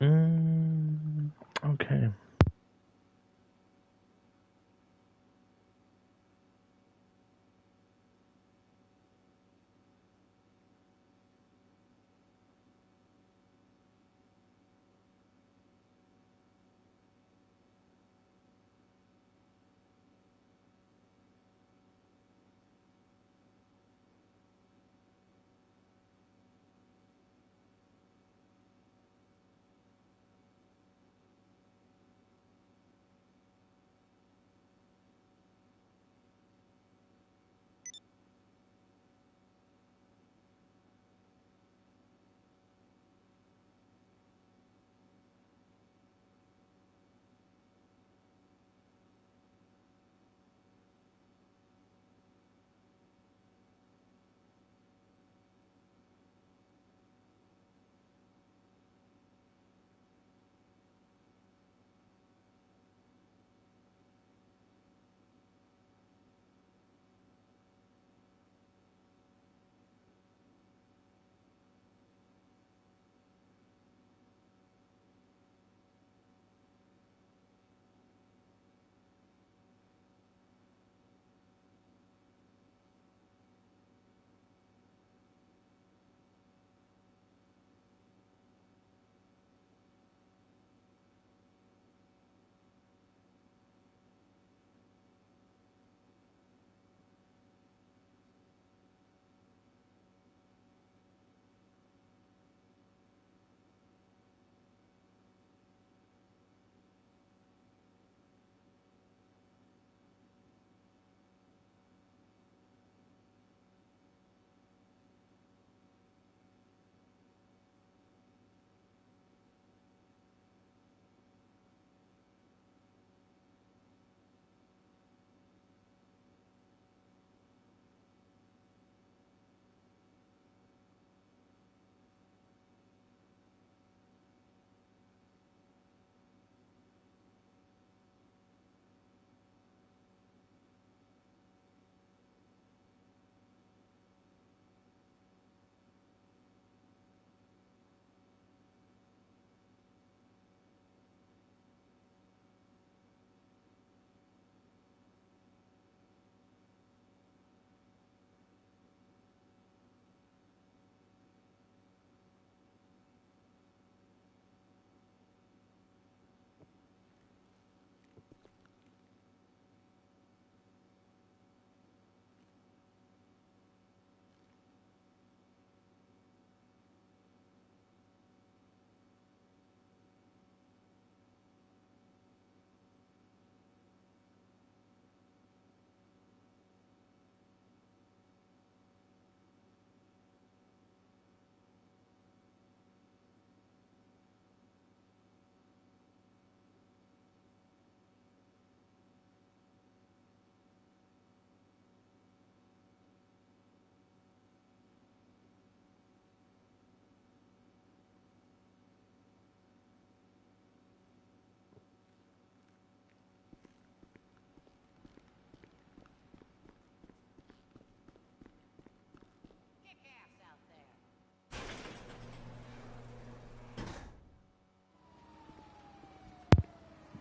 Okay.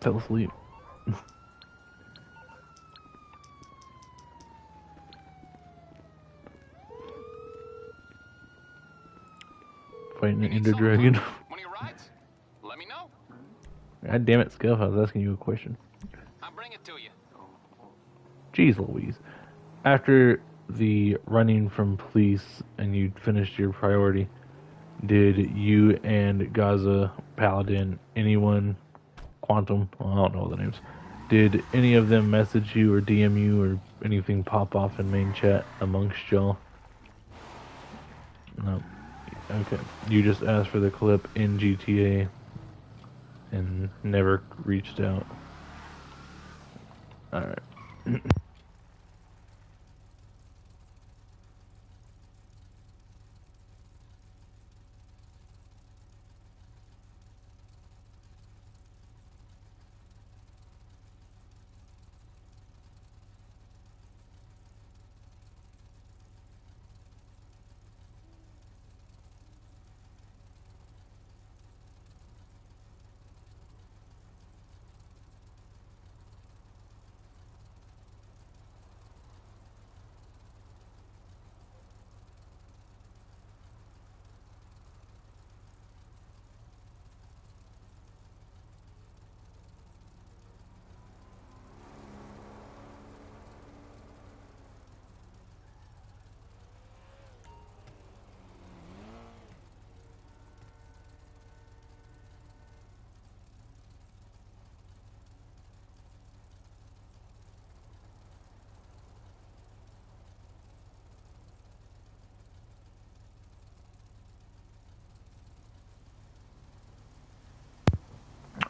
Fell asleep. Fighting an You need Ender something, Dragon. huh? One of your rides? Let me know. God damn it, Scuff, I was asking you a question. I'll bring it to you. Jeez Louise. After the running from police and you finished your priority, did you and Gaza, Paladin, anyone, Quantum, well, I don't know the names, did any of them message you or DM you or anything pop off in main chat amongst y'all? No. Okay. You just asked for the clip in GTA and never reached out. Alright.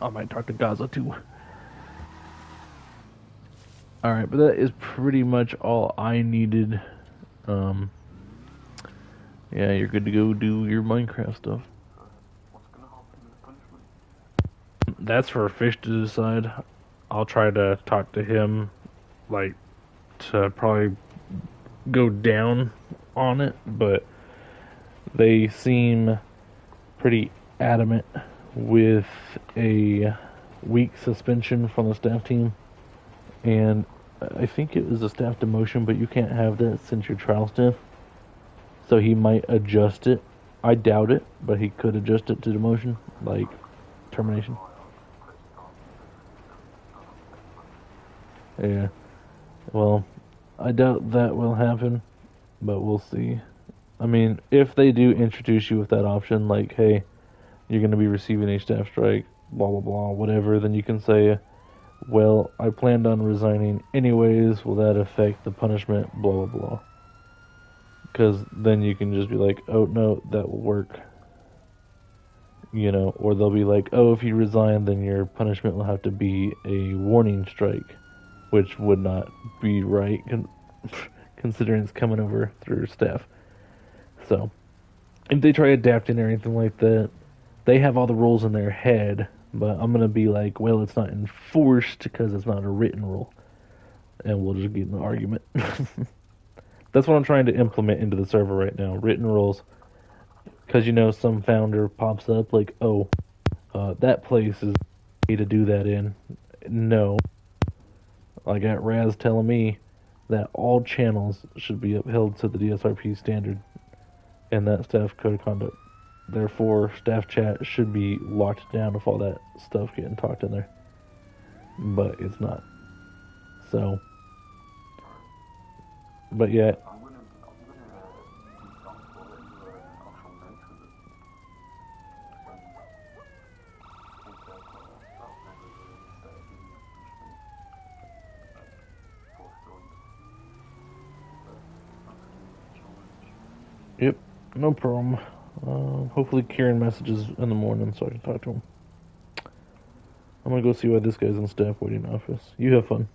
I might talk to Gaza too. Alright, but that is pretty much all I needed. Um, yeah, you're good to go do your Minecraft stuff. What's gonna happen with the punishment? That's for Fish to decide. I'll try to talk to him, like, to probably go down on it, but they seem pretty adamant with a week suspension from the staff team. And I think it was a staff demotion, but you can't have that since you're trial staff. So he might adjust it. I doubt it, but he could adjust it to demotion, like termination. Yeah. Well, I doubt that will happen, but we'll see. I mean, if they do introduce you with that option, like, hey, you're going to be receiving a staff strike, blah, blah, blah, whatever, then you can say, well, I planned on resigning anyways. Will that affect the punishment? Blah, blah, blah. Because then you can just be like, oh, no, that will work. You know, or they'll be like, oh, if you resign, then your punishment will have to be a warning strike, which would not be right, considering it's coming over through staff. So, if they try adapting or anything like that, they have all the rules in their head, but I'm gonna be like, well, it's not enforced because it's not a written rule, and we'll just get in an argument. That's what I'm trying to implement into the server right now, written rules, because you know some founder pops up like, oh, that place is okay to do that in. No, I got Raz telling me that all channels should be upheld to the DSRP standard and that staff code of conduct. Therefore, staff chat should be locked down if all that stuff getting talked in there. But it's not. So, but yeah, I'm gonna be thankful that you actual mentioned it. When staff members are in that being a punishment, forced that's a challenge. yep, no problem. Hopefully Kieran messages in the morning so I can talk to him. I'm gonna go see why this guy's in staff waiting office. You have fun.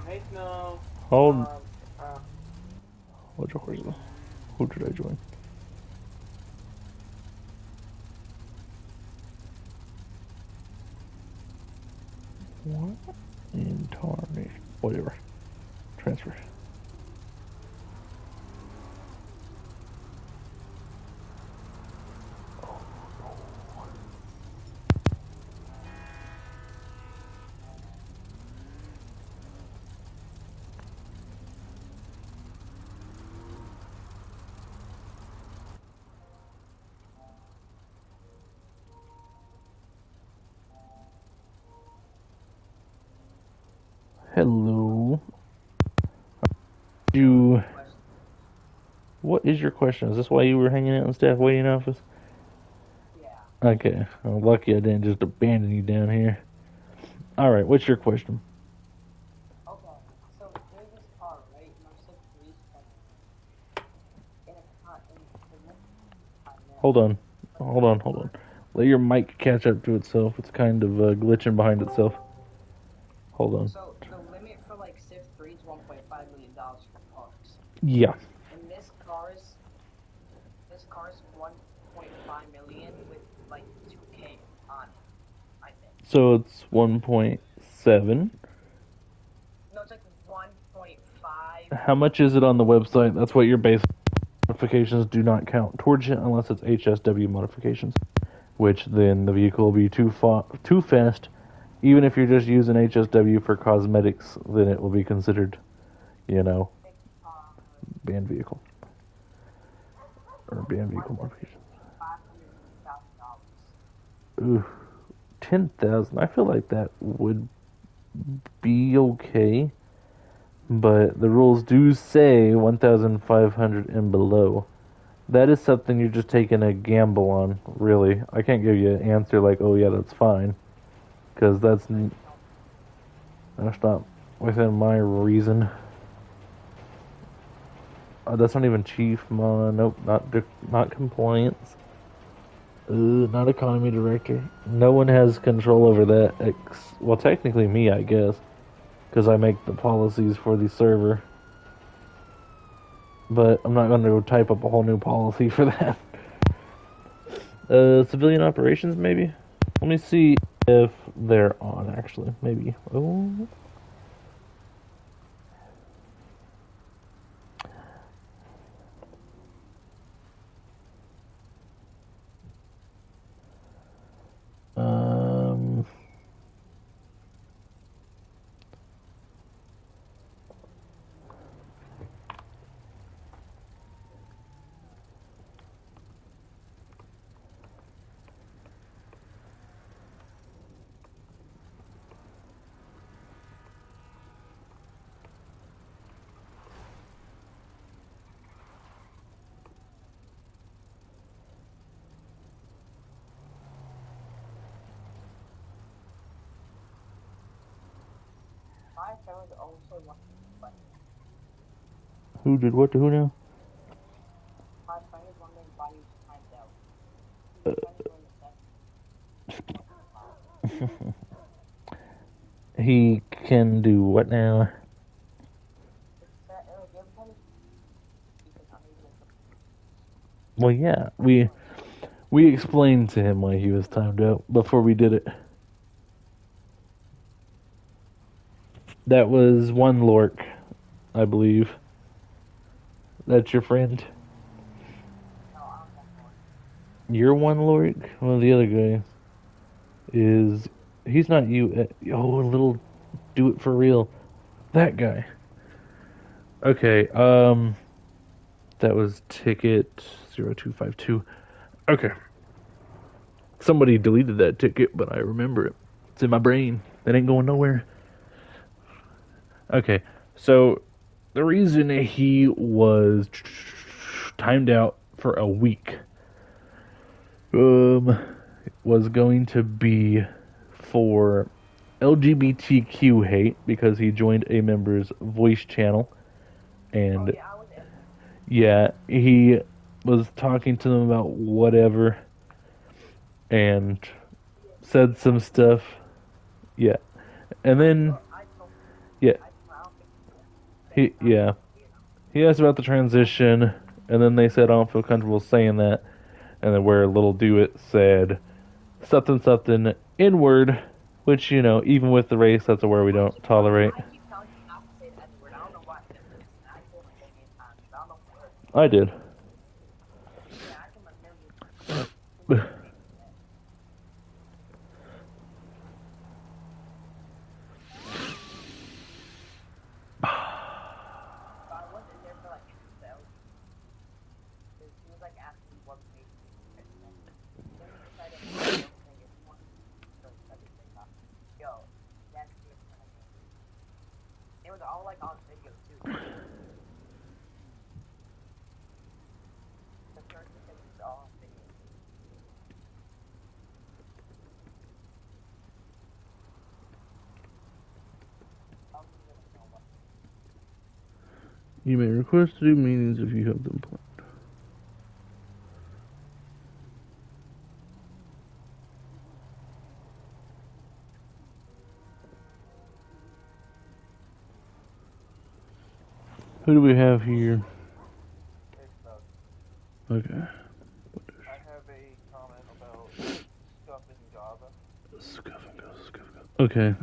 Hey Snow. Hold. Uh, What's your horse? Who did I join? What? In Whatever. Transfer. Hello. You. What is your question? Is this why you were hanging out in staff waiting office? Yeah. Okay. I'm lucky I didn't just abandon you down here. Alright, what's your question? Okay. So there's this car, right? And there's like three in a in the Hold on. Let your mic catch up to itself. It's kind of glitching behind itself. Hold on. So the limit for like Civ 3 is $1.5 million for parks. Yeah. And this car's 1.5 million with like 2K on it, I think. So it's 1.7. No, it's like 1.5. How much is it on the website? That's what your base modifications do not count towards it unless it's HSW modifications, which then the vehicle will be too fast. Even if you're just using HSW for cosmetics, then it will be considered, banned vehicle. Or banned vehicle modifications. Ooh, 10,000. I feel like that would be okay, but the rules do say 1,500 and below. That is something you're just taking a gamble on, really. I can't give you an answer like, oh yeah, that's fine, because that's not within my reason. That's not even chief mon. Nope, not compliance. Not economy director. No one has control over that. Well, technically me, I guess, because I make the policies for the server. But I'm not going to go type up a whole new policy for that. Civilian operations, maybe? Let me see if they're on, actually. Maybe. Oh. Um. My friend also wants Who did what to who now? my friend is wondering why he was timed out. He was trying to join the session. He can do what now? Every time he can unable to. Well, yeah, we explained to him why he was timed out before we did it. That was one Lork, I believe. That's your friend. No, I'm not going. You're one Lork. Well, the other guy is. He's not you. Oh, a little. Do it for real. That guy. Okay. That was ticket 0252. Okay. Somebody deleted that ticket, but I remember it. It's in my brain. It ain't going nowhere. Okay, so the reason he was timed out for a week was going to be for LGBTQ hate because he joined a member's voice channel, and Yeah, I was in. yeah, he was talking to them about whatever and said some stuff. Yeah, and then yeah, yeah. He asked about the transition, and then they said, I don't feel comfortable saying that. And then where Little Do It said something, something, N-word, which, even with the race, that's a word we don't tolerate. I keep telling you not to say the N-word. I don't know why. I told him like 8 times. I don't know where. I did. Yeah, I can remember. I was in there for like sales. He was like asking me what made me pick them. Then we decided to do if you want to search everything up. Yo, that's it. You may request to do meetings if you have them planned. Who do we have here? Okay. I have a comment about stuff in Java. Okay.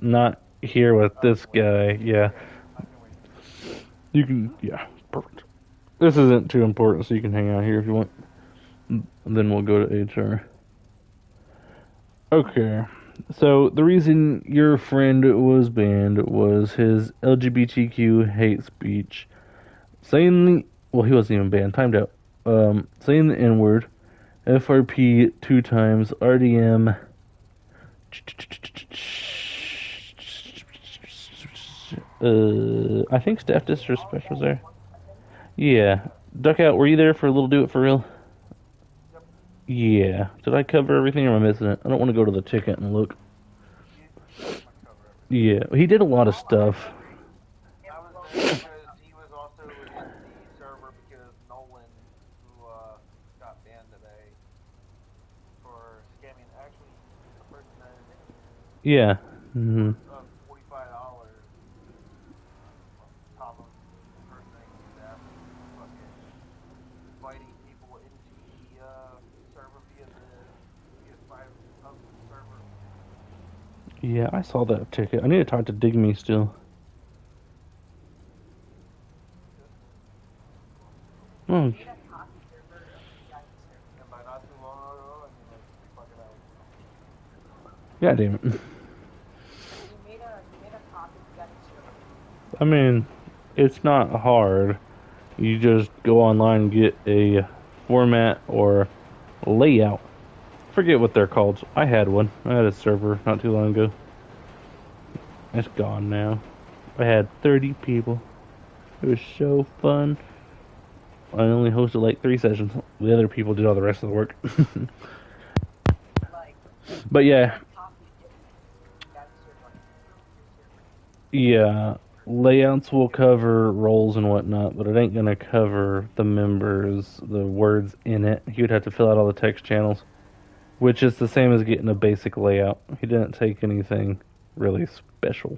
Not here with this guy. Yeah. I can wait. You can. Yeah. Perfect. This isn't too important, so you can hang out here if you want. And then we'll go to HR. Okay. So the reason your friend was banned was his LGBTQ hate speech, saying the well, he wasn't even banned. Timed out. Saying the N word, FRP 2 times, RDM. I think staff district special was there. Yeah. Duck out, were you there for a little do it for real? Yeah. Did I cover everything or am I missing it? I don't want to go to the ticket and look. Yeah. He did a lot of stuff. I was there because he was also in the server because Nolan, who got banned today for scamming, actually the person that is in Yeah. Mm-hmm. $45 top of impersonating his ass and fucking inviting people into the server via the PS5 hub server. Yeah, I saw that ticket. I need to talk to Dig Me still. Oh. And by not too long ago, I mean like 3 fucking hours ago. God damn it. You made a copy of that server. I mean, it's not hard. You just go online and get a format or layout. Forget what they're called. I had one. I had a server not too long ago. It's gone now. I had 30 people. It was so fun. I only hosted like 3 sessions. The other people did all the rest of the work. But yeah. Yeah. Layouts will cover roles and whatnot, but it ain't gonna cover the members, the words in it. He would have to fill out all the text channels, which is the same as getting a basic layout. He didn't take anything really special,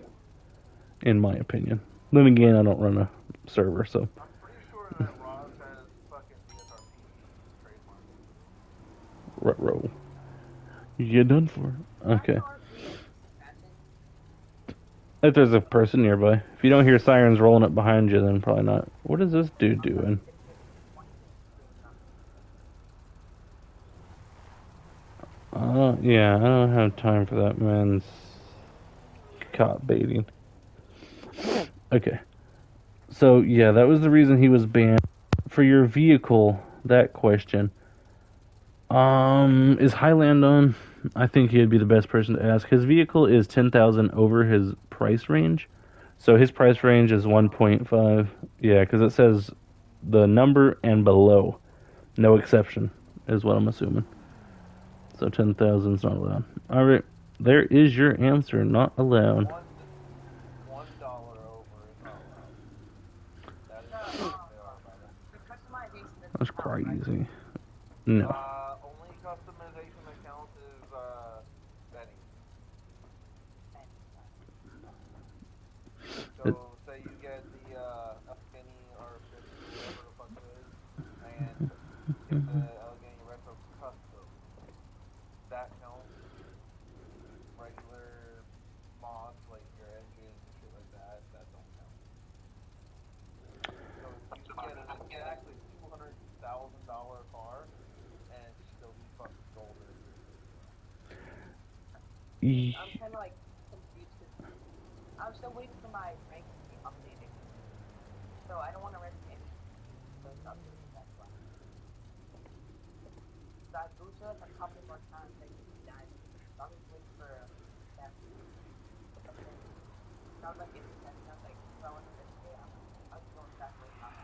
in my opinion. Then again, I don't run a server, so. I'm pretty sure that Roz has fucking DSRP trademark. Roll. You get done for. Okay. If there's a person nearby. If you don't hear sirens rolling up behind you, then probably not. What is this dude doing? Yeah, I don't have time for that man's caught baiting. Okay. So, yeah, that was the reason he was banned. For your vehicle, that question. Is Highland on? I think he'd be the best person to ask. His vehicle is 10,000 over his price range. So his price range is 1.5. Yeah, because it says the number and below. No exception, is what I'm assuming. So 10,000 is not allowed. Alright, there is your answer. Not allowed. $1 over is not allowed. That is what they are about it. That's crazy. No. Only customization that counts is betting. So say you get the Allegheny or 50, whatever the fuck it is, and get the Allegheny Retro Custom. That counts. Regular mods like your engine and shit like that, that don't count. So you can get an exactly $200,000 car and still be fucking golden. I'm kind of like confused because I'm still waiting for my rank to be updated. So I don't want to risk it. So it's updated, that's why. So I boosted like a couple more times, like died. So I'm just waiting for that. Sounds like it's sounds like if I want to risk it, I'll just go and try to wait on it.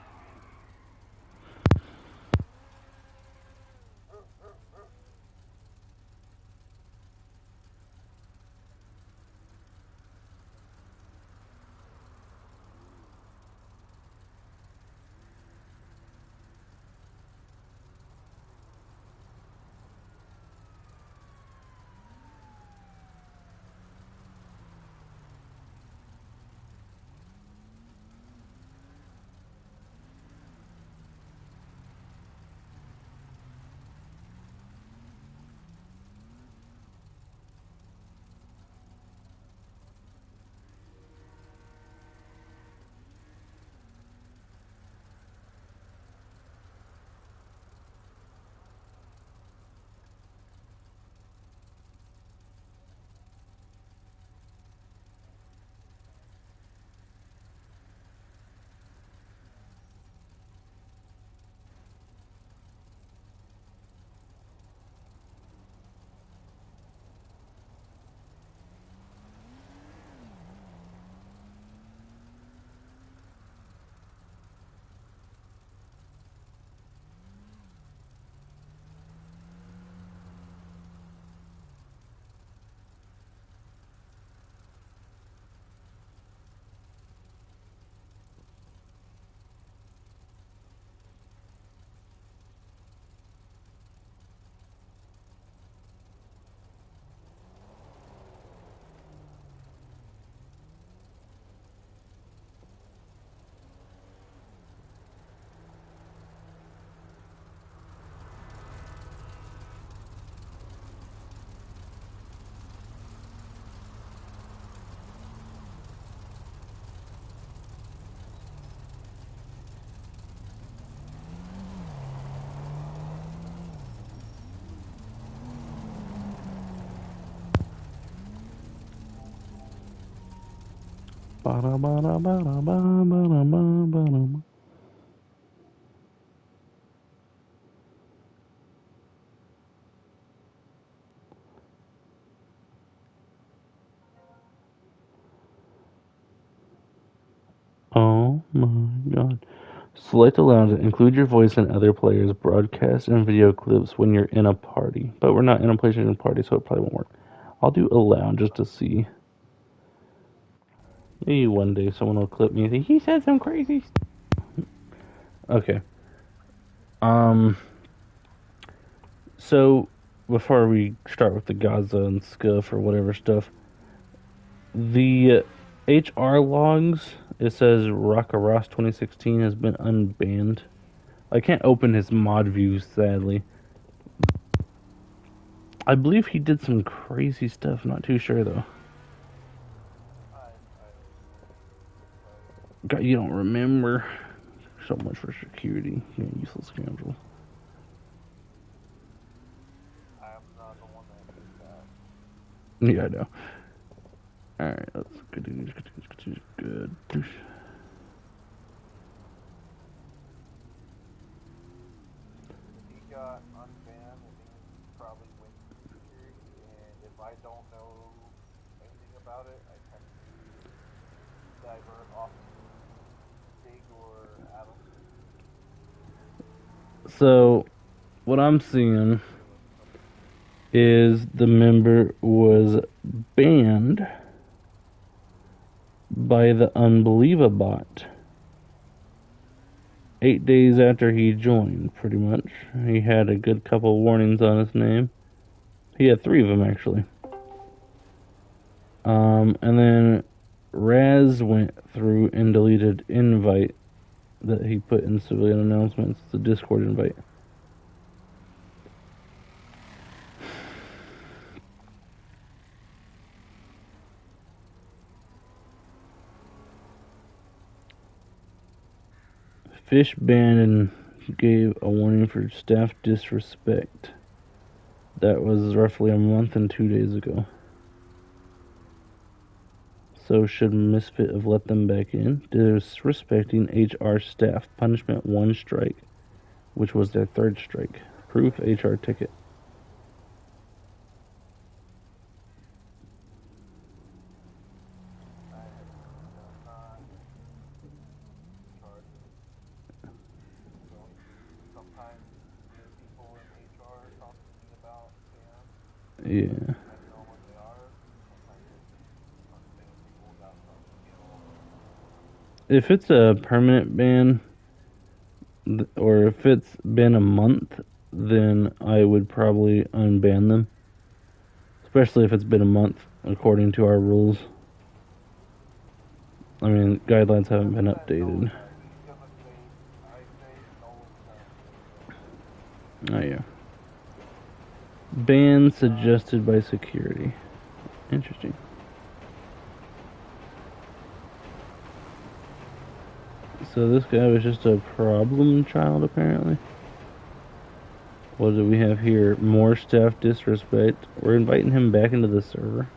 Ba-da-ba-da-ba-da-ba-ba-da-ba-ba-da-ba. Oh my god. Select allow to include your voice and other players' broadcast and video clips when you're in a party. But we're not in a PlayStation party, so it probably won't work. I'll do allow just to see. Maybe one day someone will clip me and say, he said some crazy Okay. So before we start with the Gaza and scuff or whatever stuff, the HR logs, it says Rockaross 2016 has been unbanned. I can't open his mod views, sadly. I believe he did some crazy stuff, not too sure though. God, you don't remember. So much for security. You useless scoundrel. I'm not the one that did that. Yeah, I know. Alright, let's good. He got unbanned, and he probably went through security, and if I don't know anything about it, I tend to divert off to Big or Adam. So, what I'm seeing is the member was banned by the Unbelievabot 8 days after he joined, pretty much. He had a good couple warnings on his name. He had 3 of them, actually. And then Raz went through and deleted invite that he put in civilian announcements, the Discord invite. Fish banned and gave a warning for staff disrespect. That was roughly a month and 2 days ago. So should Misfit have let them back in? Disrespecting HR staff. Punishment 1 strike, which was their 3rd strike. Proof HR ticket. Sometimes there are people in HR talking to me about scams. Yeah. Depending on what they are, sometimes unban people without telling me at all. If it's a permanent ban, or if it's been a month, then I would probably unban them. Especially if it's been a month, according to our rules. I mean, guidelines haven't been updated. Oh, yeah. Ban suggested by security. Interesting. So this guy was just a problem child, apparently. What do we have here? More staff disrespect. We're inviting him back into the server.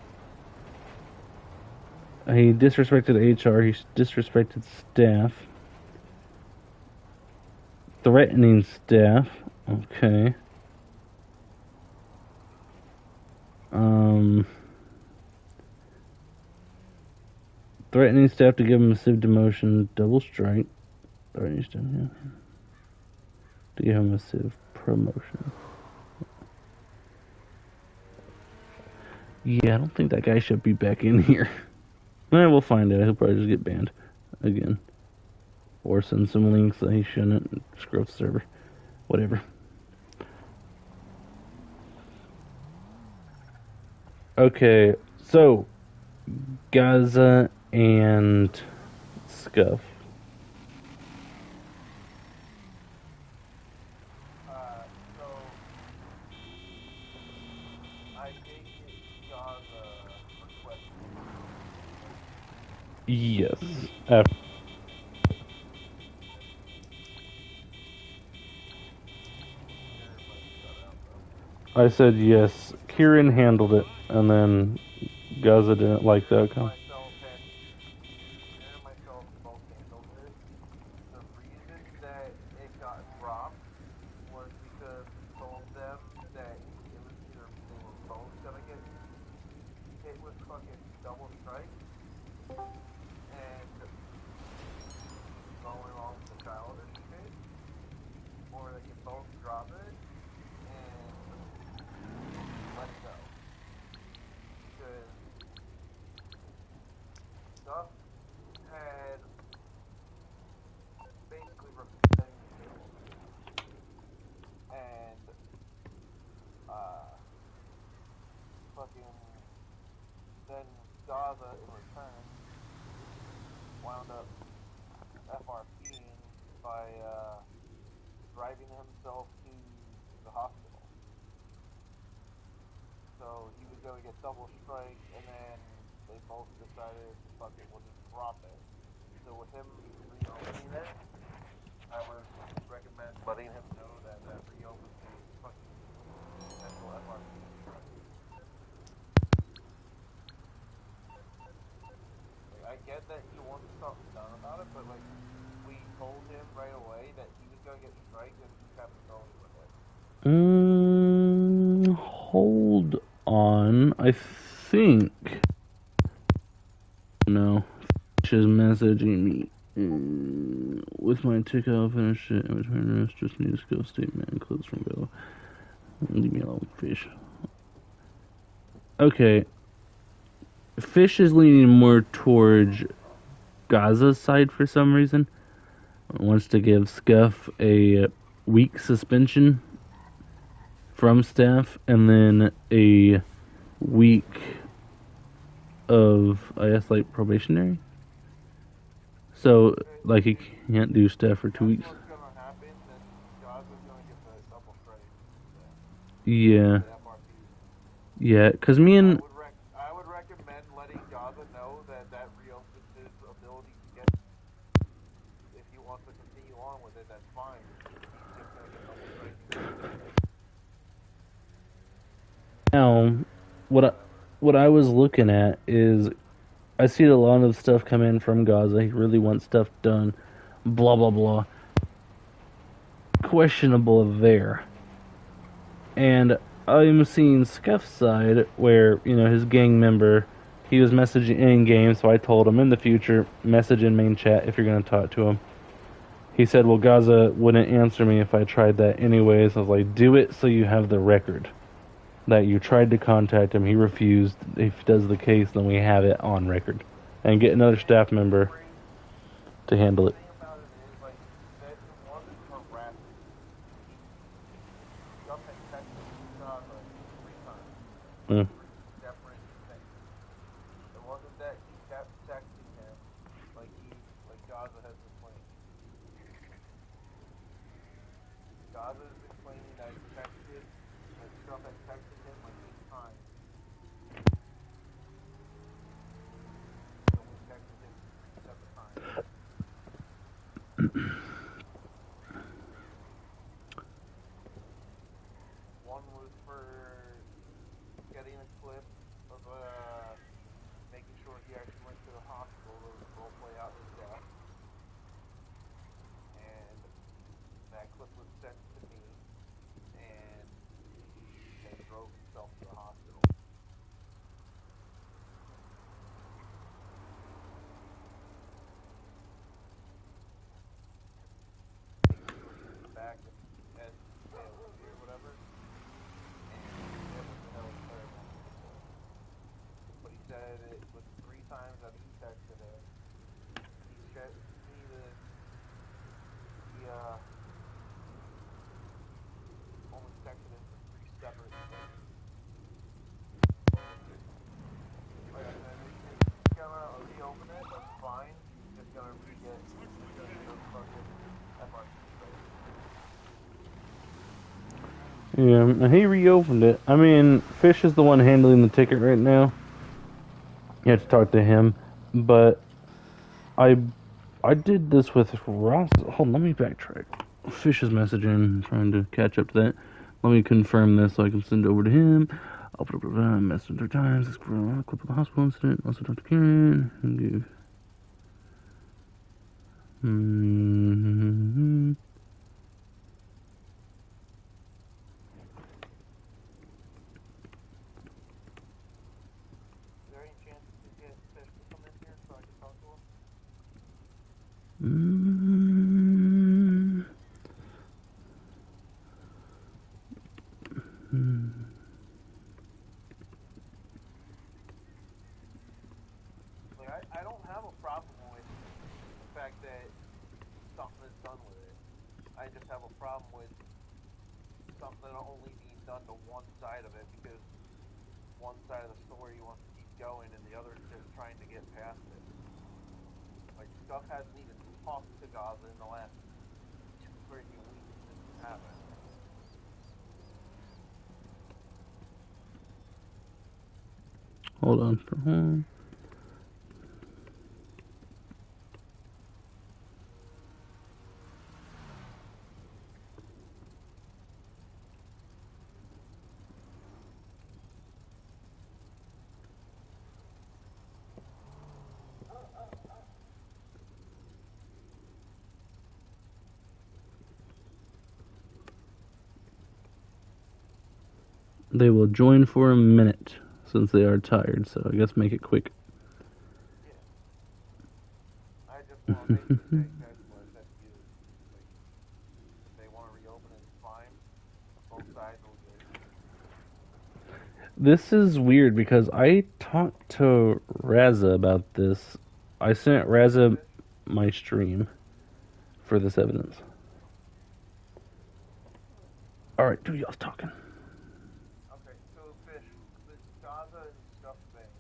He disrespected HR. He disrespected staff. Threatening staff. Okay. Threatening staff to give him a civ demotion. Double strike. Threatening staff, yeah. To give him a civ promotion. Yeah, I don't think that guy should be back in here. We'll find out. He'll probably just get banned again. Or send some links that he shouldn't and screw up the server. Whatever. Okay, so Gaza and Scuff. So I take it Gaza requested. Yes. I said yes. Kieran handled it, and then Gaza didn't like the outcome. fucking double strike and going along with the childish shit, or they can both drop it and let it go. Because Duff had basically revenge kills, and fucking then Gaza in return wound up FRPing by driving himself to the hospital. So he was gonna get double strike, and then they both decided, fuck it, we'll just drop it. So with him reopening it, I would recommend letting him know that that reopens a fucking potential FRP strike. Like, I get that he wants something done about it, but like, we told him right away that he was gonna get striked, and he kept going with it. Hold on. I think. No. Fish is messaging me. With my ticket, I'll finish it. I'm trying to rest. Just need to go statement. Close from go. Leave me alone, Fish. Okay. Fish is leaning more towards Gaza's side for some reason. Wants to give Scuff a week suspension from staff and then a week of, I guess, like probationary. So, like, he can't do staff for 2 weeks. What's gonna happen? Then Gaza's gonna get the double strike. Yeah. The FRP. Yeah, because me and. I would recommend letting Gaza know that that reopens his ability to get. If he wants to continue on with it, that's fine. He's just gonna get double strike. Now, what I was looking at is, I see a lot of stuff come in from Gaza. He really wants stuff done. Blah blah blah. Questionable there. And I'm seeing Scuff's side where, you know, his gang member, he was messaging in game, so I told him in the future, message in main chat if you're going to talk to him. He said, well, Gaza wouldn't answer me if I tried that anyways. I was like, do it so you have the record that you tried to contact him. He refused. If he does the case, then we have it on record. And get another staff member to handle it. The thing about it is, like, that it wasn't harassment. Duff had texted Gaza 3 times. Mm. 3 separate things. It wasn't that he kept texting him like Gaza has been claiming. Gaza has been claiming that Duff had texted him like 8 times. He only texted him 3 separate times. One was for getting a clip of making sure he actually went to the hospital to roleplay out his death. And that clip was sent to me, and he then drove himself to the hospital. Back at AOC or whatever, and it was a hell of a terrible. But he said it was 3 times that he texted him. He shared me he only texted him for 3 separate things. Like I said, he's gonna reopen it, that's fine. He's just gonna get a fucking FRP straight. Yeah, he reopened it. I mean, Fish is the one handling the ticket right now. You have to talk to him. But I did this with Ross. Hold on, let me backtrack. Fish is messaging, trying to catch up to that. Let me confirm this so I can send it over to him. I'll put up a messenger times, clip of the hospital incident, also talk to Karen, and give. Is there any Like, I don't have a problem with the fact that something is done with it. I just have a problem with something only being done to one side of it because one side of the story wants to keep going and the other is just trying to get past it. Like, stuff hasn't even talked to Gaza in the last 2 freaking weeks since it happened. Hold on. They will join for a minute since they are tired, so I guess make it quick. Yeah. I just want to basically say exactly what I said to you. Like, if they want to reopen it, it's fine. Both sides will get. This is weird because I talked to Raza about this. I sent Raza my stream for this evidence. Alright, do y'all's talking. Okay, so Fish, with Gaza and Scuff Bay,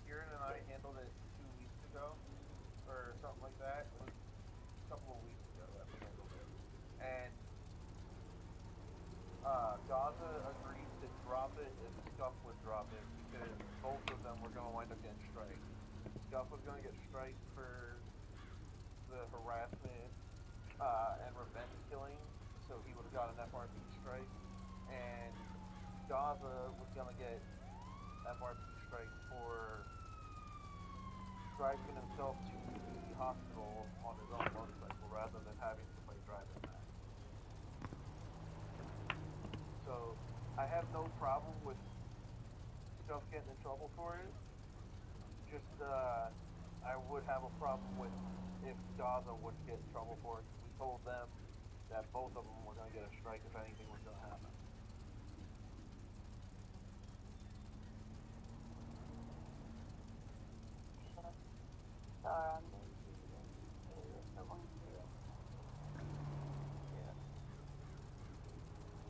Kieran and I handled it 2 weeks ago, or something like that. It was a couple of weeks ago that we handled it. And Gaza agreed to drop it if Scuff would drop it because both of them were going to wind up getting striked. Scuff was going to get striked for the harassment and revenge killing, so he would have got an FRP strike. And Gaza was going to get FRP strike for driving himself to the hospital on his own motorcycle rather than having somebody drive him back. So I have no problem with Scuff getting in trouble for it. Just I would have a problem with if Gaza would get in trouble for it because we told them that both of them were going to get a strike if anything was going to happen. I'm going to so long too. Yeah.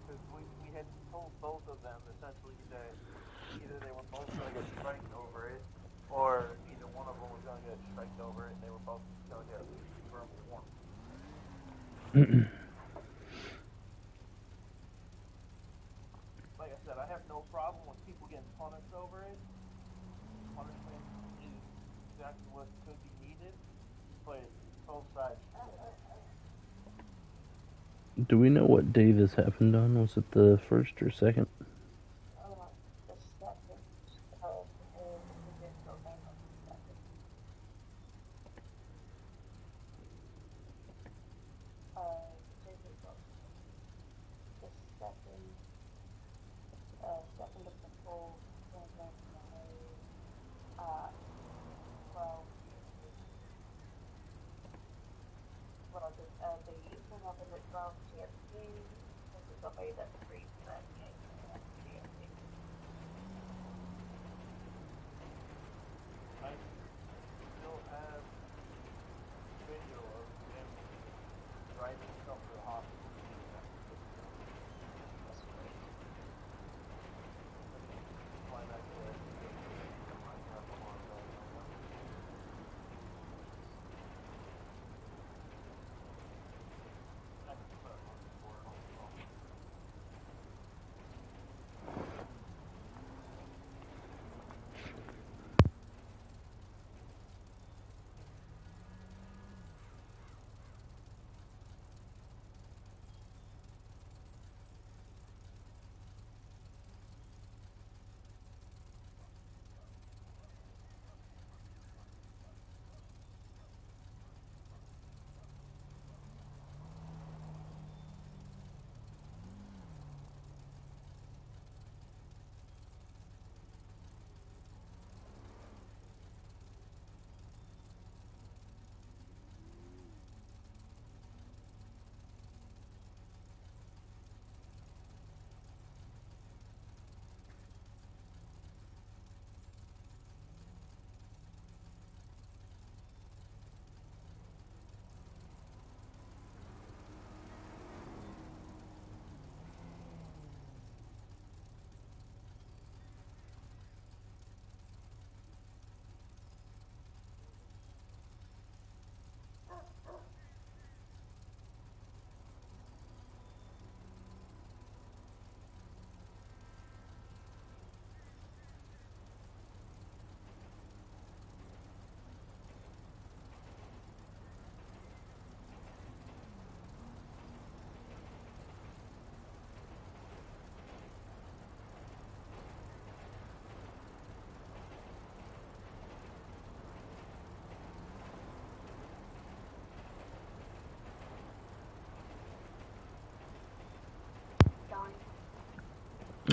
Because we had told both of them essentially that either they were both going to get striked over it, or either one of them was going to get striked over it, and they were both going to get verbal warning. Like I said, I have no problem with people getting punished over it. Punishment is exactly what could be needed, but both sides should get it. Do we know what day this happened on? Was it the 1st or 2nd? The second of we did cocaine on the second. The second of the full campaign by 12 GMT. Well, the evening of it at 12 GMT, this is obeyed at 3:38 AM GMT. I still have video of him driving himself to the hospital. That's great. Find that video.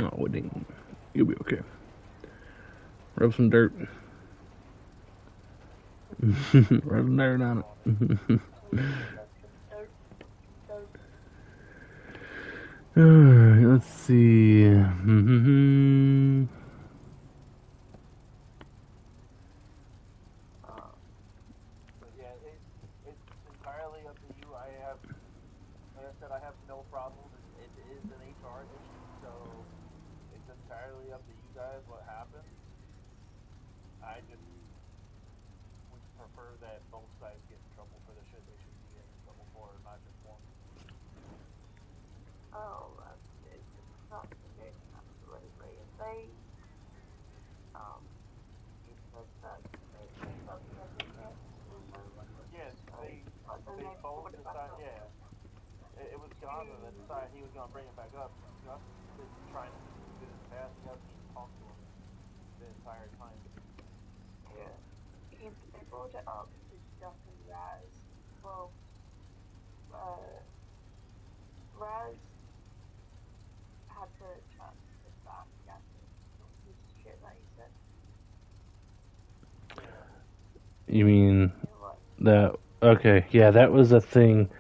Oh, it ain't. You'll be okay. Rub some dirt. Rub some dirt on it. Alright, let's see. But yeah, it's entirely up to you. I have, like I said, I have no problem. It is an HR issue, so it's entirely up to you guys what happens. I just would prefer that both sides get in trouble for the shit they should be getting in trouble for, not just one. Oh, it's not very absolutely. If they, you said that they both said they can't, Yeah, they both decided. Yeah, it was Gaza that decided he was gonna bring it back up. Gus didn't try to get his past. Gus didn't talk to him the entire time. Yeah. They brought it up to Duck and Raz. Well, Raz had to chat to that Gavin. Piece of shit that he said. You mean What? that? Okay, yeah, that was a thing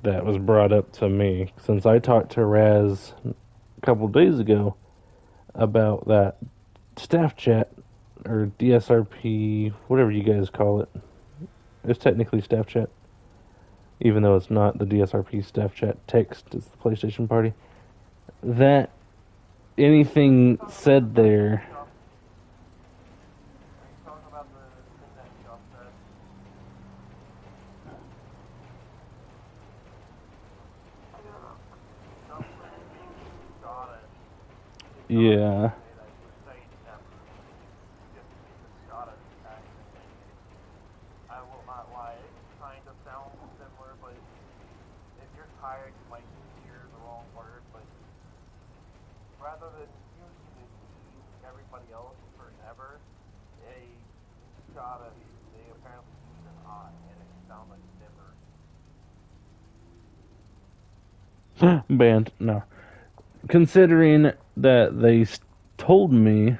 that was brought up to me since I talked to Raz a couple days ago about that staff chat or DSRP, whatever you guys call it. It's technically staff chat, even though it's not the DSRP staff chat text. It's the PlayStation Party. That anything said there. Are you talking about the thing that Gus said? I don't know. Gus was making Scott Yeah. say that he was saying never, just because Scott is acting. I will not lie, it kind of sounds similar, but if you're tired, you might hear the wrong word, but rather than using the everybody else for never, they apparently use an I, and it sounds like never. Banned. No. Considering that they told me,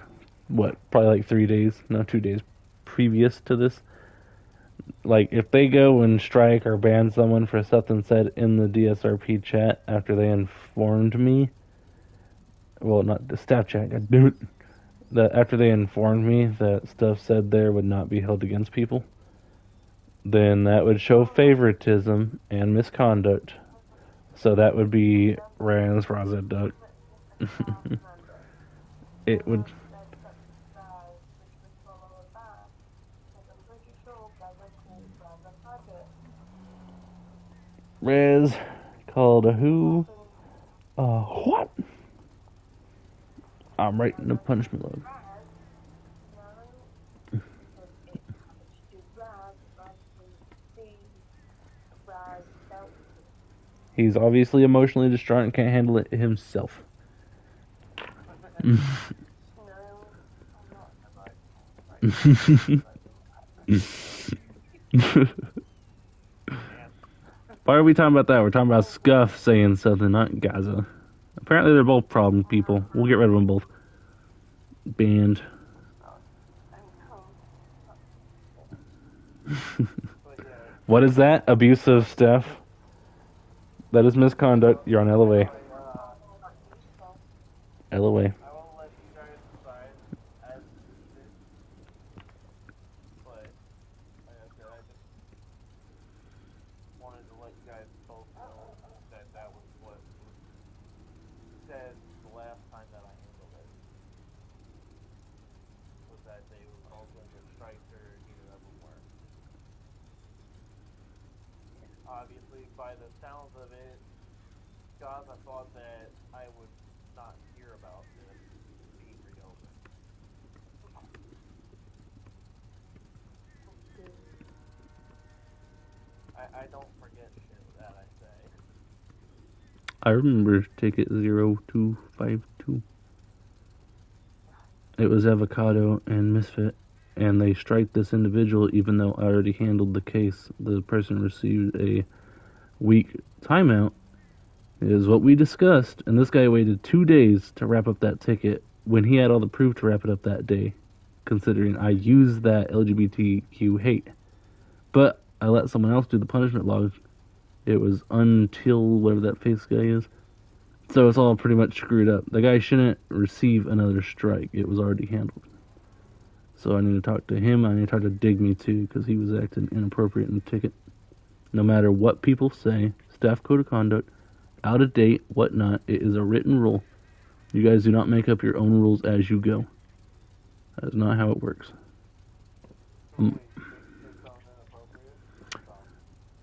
what, probably like 3 days, no, 2 days previous to this, like if they go and strike or ban someone for something said in the DSRP chat after they informed me, well, not the staff chat, god damn it, that after they informed me that stuff said there would not be held against people, then that would show favoritism and misconduct. So that would be Rans, Raza, Duck. It would. Rez called a who? What? I'm writing the punishment log. He's obviously emotionally distraught and can't handle it himself. Why are we talking about that? We're talking about Scuff saying something, not Gaza. Apparently they're both problem people. We'll get rid of them both. Banned. What is that? Abusive stuff? That is misconduct. You're on LOA. LOA. I will let you guys decide as needed, but like I said, I just wanted to let you guys both know that that was what was said the last time that I handled it. Was that they were both going to get striked or neither of them were. Obviously, by the sounds of it, guys, I thought that I would not hear about this being reopened. I don't forget shit that I say. I remember ticket 0252. It was Avocado and Misfit, and they striked this individual even though I already handled the case. The person received a week timeout is what we discussed, and this guy waited 2 days to wrap up that ticket when he had all the proof to wrap it up that day, considering I used that LGBTQ hate. But I let someone else do the punishment log. It was until whatever that face guy is. So it's all pretty much screwed up. The guy shouldn't receive another strike. It was already handled. So I need to talk to him. I need to talk to Digme too, because he was acting inappropriate in the ticket. No matter what people say, staff code of conduct, out of date, whatnot, it is a written rule. You guys do not make up your own rules as you go. That is not how it works.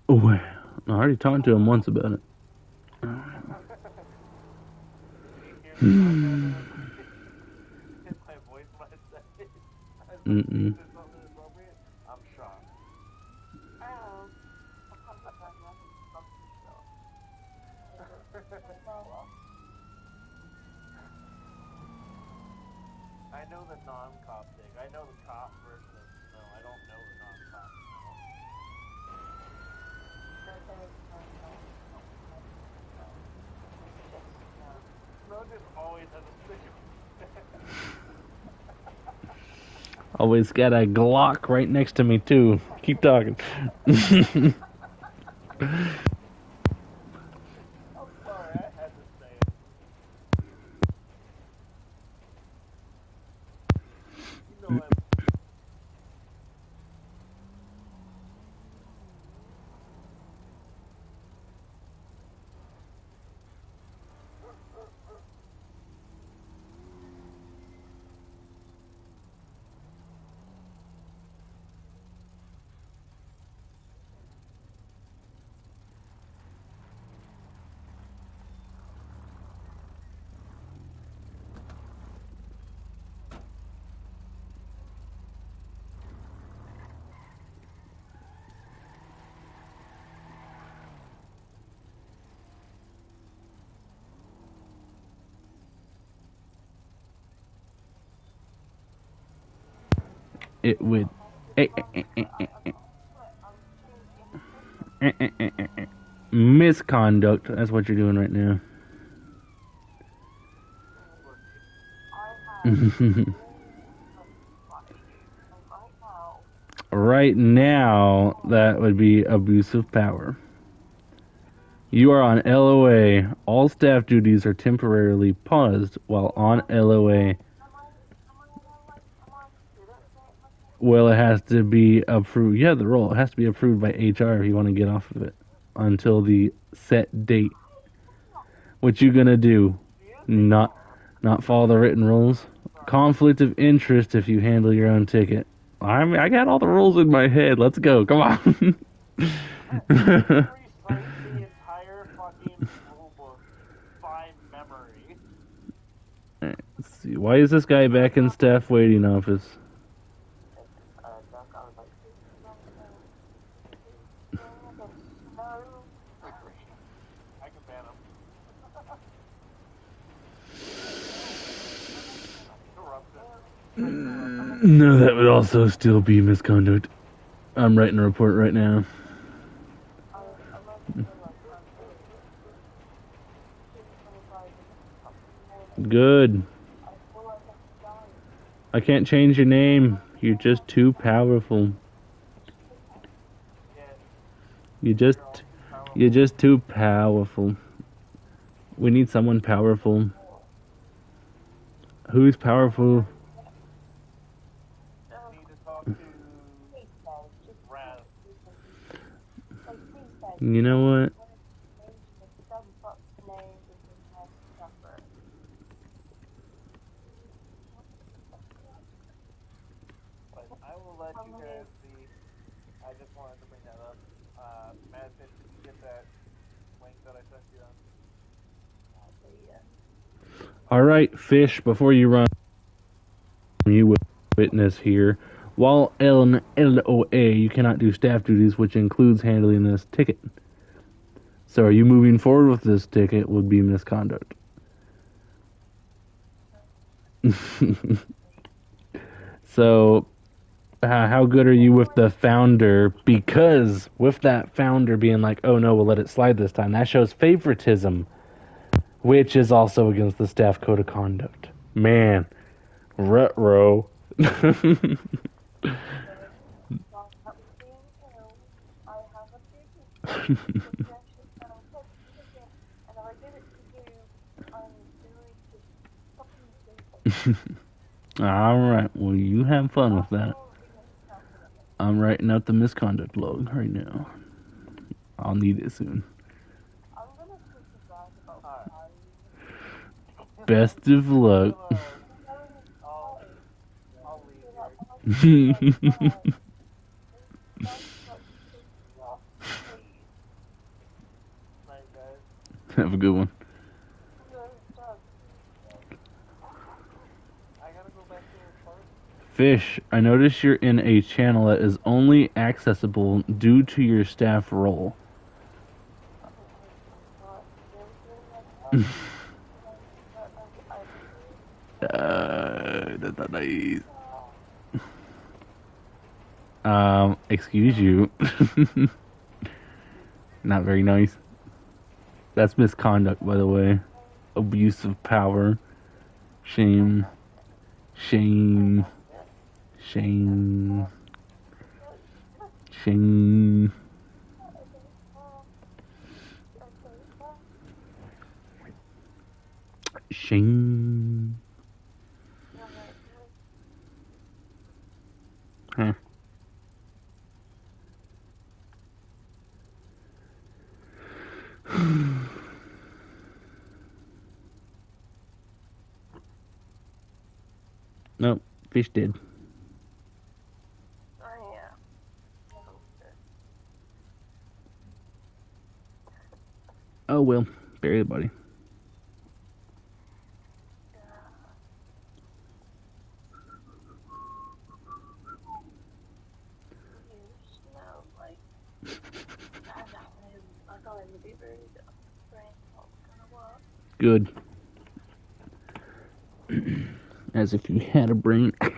Oh, I already talked to him once about it. My voice when I said it. Mm-mm. I'm shocked. Oh, sometimes that does nothing to stop yourself. I know the non-cop thing. I know the cop version of Snow. I don't know the non-cop Snow. Snow just always has a stick. Always got a Glock right next to me too. Keep talking. I'm sorry, I had to say it. You know what? It would. Misconduct. That's what you're doing right now. Right now, that would be abuse of power. You are on LOA. All staff duties are temporarily paused while on LOA. Well, it has to be approved. Yeah, the role. It has to be approved by HR if you want to get off of it until the set date. What you gonna do? Not follow the written rules? Conflict of interest if you handle your own ticket. I got all the rules in my head. Let's go. Come on. Recite the entire fucking rule book by memory. Let's see. Why is this guy back in staff waiting office? I can ban him. Corrupted. No, that would also still be misconduct. I'm writing a report right now. Good. I can't change your name. You're just too powerful. You're just too powerful. We need someone powerful. Who's powerful? Need to talk to Raz. You know what? But I will let you guys see. I just wanted to bring that up. Madison, did you get that link that I sent you on? Alright, Fish, before you run, you will witness here. While on LOA, you cannot do staff duties, which includes handling this ticket. So are you moving forward with this ticket would be misconduct. So, how good are you with the founder? Because with that founder being like, oh no, we'll let it slide this time, that shows favoritism. which is also against the staff code of conduct. Man, retro. Not being ill. I have a business projection and I'm texting again. And if I did it to you, I'm going to fucking say it. All right. Well, you have fun with that. Also, being confident. I'm writing out the misconduct log right now. I'll need it soon. I'm gonna tweet you guys about Alright. how Best of luck. I'll leave here. Night, guys. Have a good one. I gotta go back to the park. Fish, I notice you're in a channel that is only accessible due to your staff role. That's not nice. Excuse you. Not very nice. That's misconduct, by the way. Abuse of power. Shame. Shame. Shame. Shame. Shame. Huh. Nope, fish did. Oh yeah. Oh well, bury the body. You smell like I thought it would be very brain gonna work. Good. As if you had a brain. You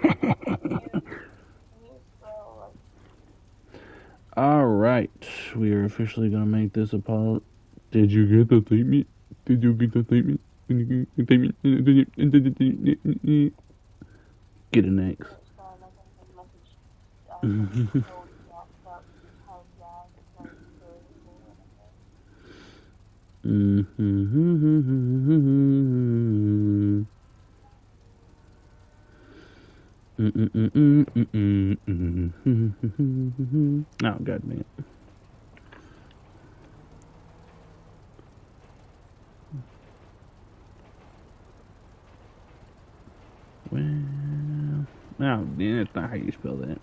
smell like Alright, we are officially gonna make this a policy. Did you get the statement? Did you get the statement? Get an X. Oh, god damn it. Well, oh, yeah, that's not how you spell that.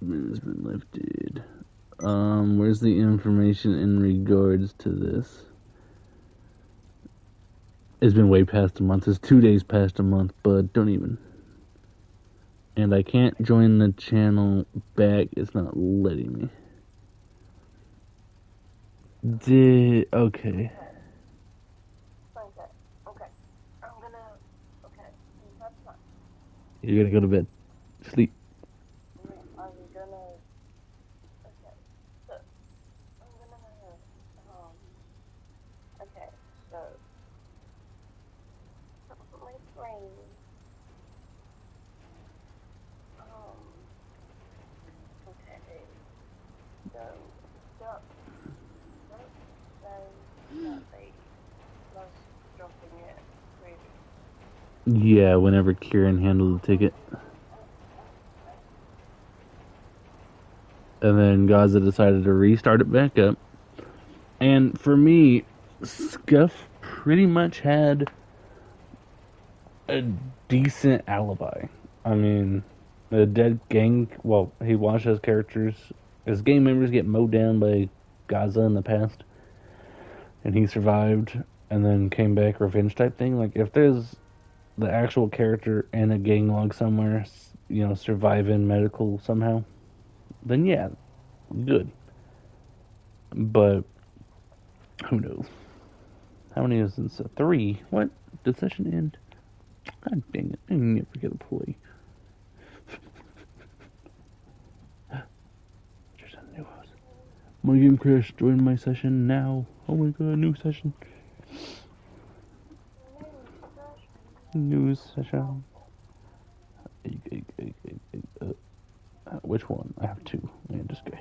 Has been lifted. Where's the information in regards to this? It's been way past a month. It's 2 days past a month, but don't even. And I can't join the channel back. It's not letting me. Okay. okay. Okay. I'm gonna that's not You're gonna go to bed. Sleep. I'm gonna Yeah, whenever Kieran handled the ticket. And then Gaza decided to restart it back up. And for me, Scuff pretty much had a decent alibi. I mean, the dead gang, well, he watched his characters, his gang members get mowed down by Gaza in the past. And he survived and then came back revenge type thing. Like, if there's the actual character in a gang log somewhere, surviving medical somehow, then yeah, good. But who knows? How many is this? 3? What? Did session end? God dang it. I never get a play. There's a new house. My game crashed. Join my session now. Oh my god, new session. New session. Which one? I have 2. Man, just go.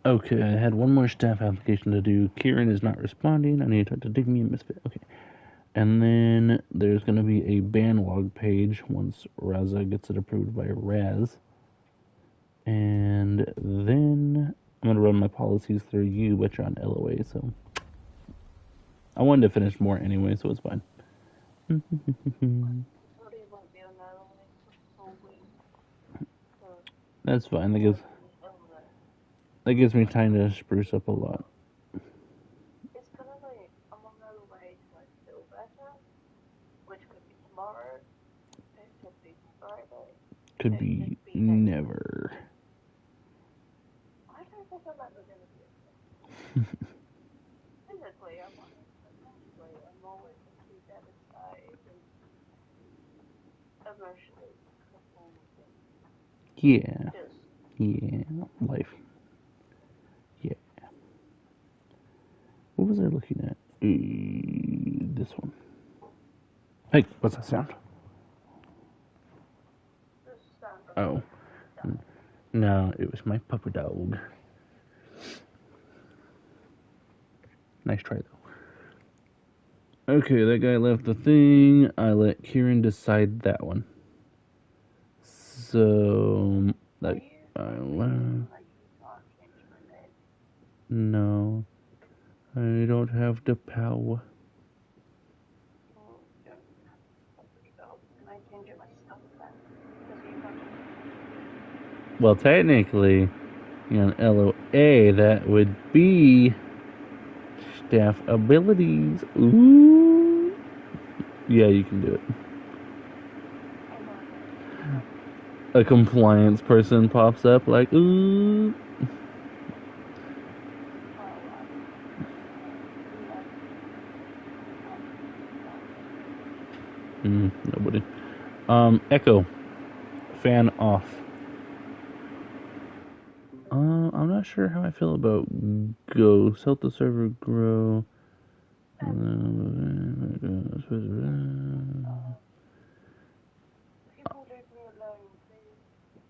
Okay, I had one more staff application to do. Kieran is not responding. I need to talk to Digby and Misfit. Okay. And then there's going to be a ban log page once Raza gets it approved by Raz. And then I'm going to run my policies through you, but you're on LOA, so I wanted to finish more anyway, so it's fine. That's fine. That gives me time to spruce up a lot. It's kind of like I'm on my way to like feel better, which could be tomorrow, it could be Friday. Could be never. I don't think I'm ever going to be okay. Physically, I'm honest, but mentally, I'm always going to be devastated and emotionally crippled. Yeah. Just, Yeah. Life. Yeah. What was I looking at? This one. Hey, what's that sound? just sound Oh. No, it was my puppy dog. Nice try, though. Okay, that guy left the thing. I let Kieran decide that one. So, like, no, I don't have the power. Can I change it myself then? Well, technically, on LOA, that would be staff abilities. Ooh. Yeah, you can do it. A compliance person pops up like, ooh. Nobody. Echo. Fan off. I'm not sure how I feel about Ghost. Help the server grow.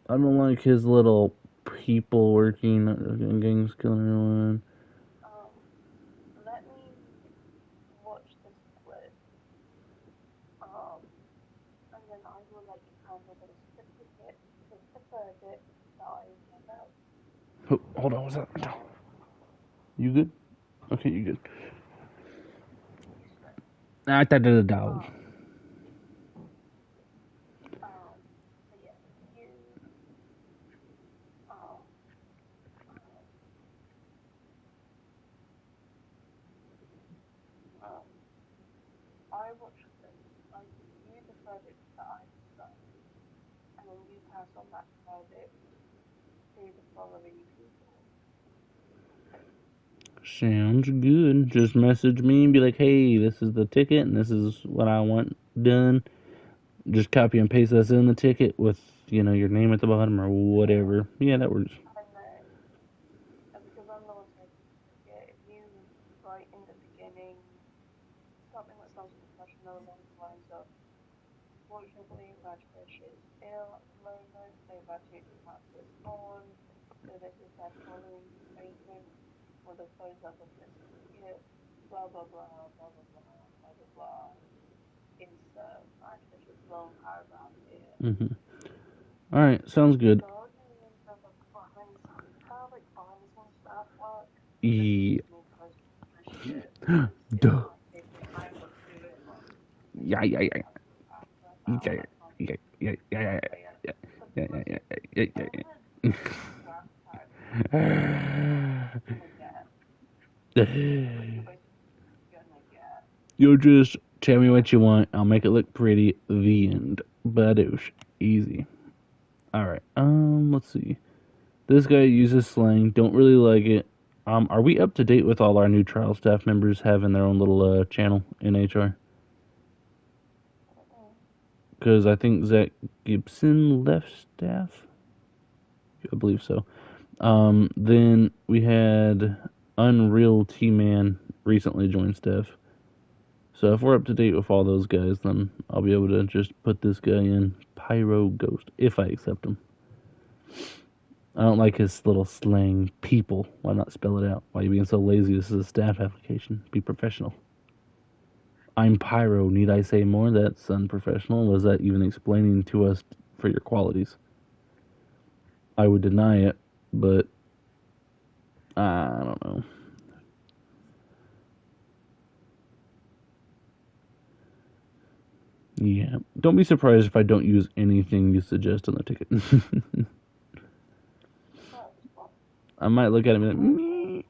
I don't like his little people working, gangs killing everyone. Let me watch this clip. And then I will let you handle the certificate, the verdict that I hand out. Oh, hold on, what's that? You good? Okay, you good. I thought it was a dog. So yeah, you, I watch this, I give you the verdict that I decided, and then you pass on that verdict to the following people. Sounds good. Just message me and be like, hey, this is the ticket and this is what I want done. Just copy and paste this in the ticket with, your name at the bottom or whatever. Yeah, that works. And then, because I'm the one taking the ticket, if you write in the beginning email at the moment. They've actually had to respond. So this is their following statement. Well, the phones up on this certificate. Blah blah blah blah blah blah blah blah blah. Insert 500 long paragraph here. All right, sounds good. Guardians of the behind how like behind the scenes staff work. Yeah. Shit. Duh. If I would do it, Yeah. You just tell me what you want. I'll make it look pretty. The end. Badoosh. Easy. Alright, let's see. This guy uses slang. Don't really like it. Are we up to date with all our new trial staff members having their own little channel in HR? Because I think Zach Gibson left staff. I believe so. Then we had Unreal T-Man recently joined staff. So if we're up to date with all those guys, then I'll be able to just put this guy in Pyro Ghost, if I accept him. I don't like his little slang people. Why not spell it out? Why are you being so lazy? This is a staff application. Be professional. I'm Pyro. Need I say more? That's unprofessional. Was that even explaining to us for your qualities? I would deny it, but I don't know. Yeah. Don't be surprised if I don't use anything you suggest on the ticket. I might look at him and be like, meh.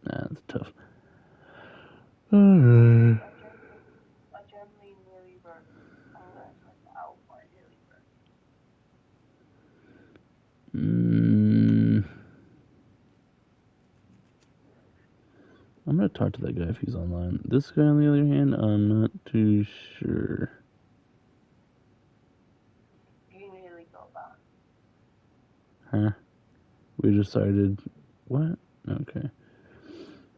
Nah, that's tough. Alright. I generally nearly wrote unless I out I nearly wrote. I'm gonna talk to that guy if he's online. This guy, on the other hand, I'm not too sure. You nearly got that. Huh? We decided. What? Okay.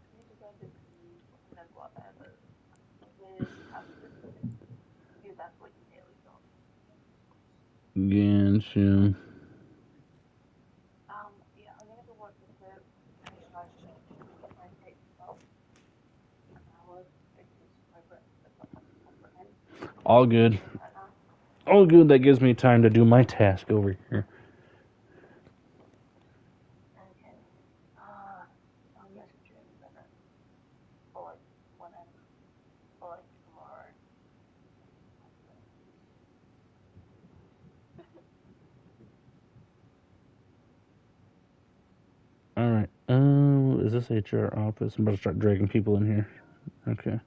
You decided to then whatever. That's what you nearly got. Gotcha. Yeah, I'm gonna go work with the HR Snow and I take about an hour because my breakfast does not have to comprehend. All good. All good. That gives me time to do my task over here. Okay. I'll message you in a minute. Or like whenever. Or like tomorrow. All right. Is this HR office? I'm about to start dragging people in here. Okay.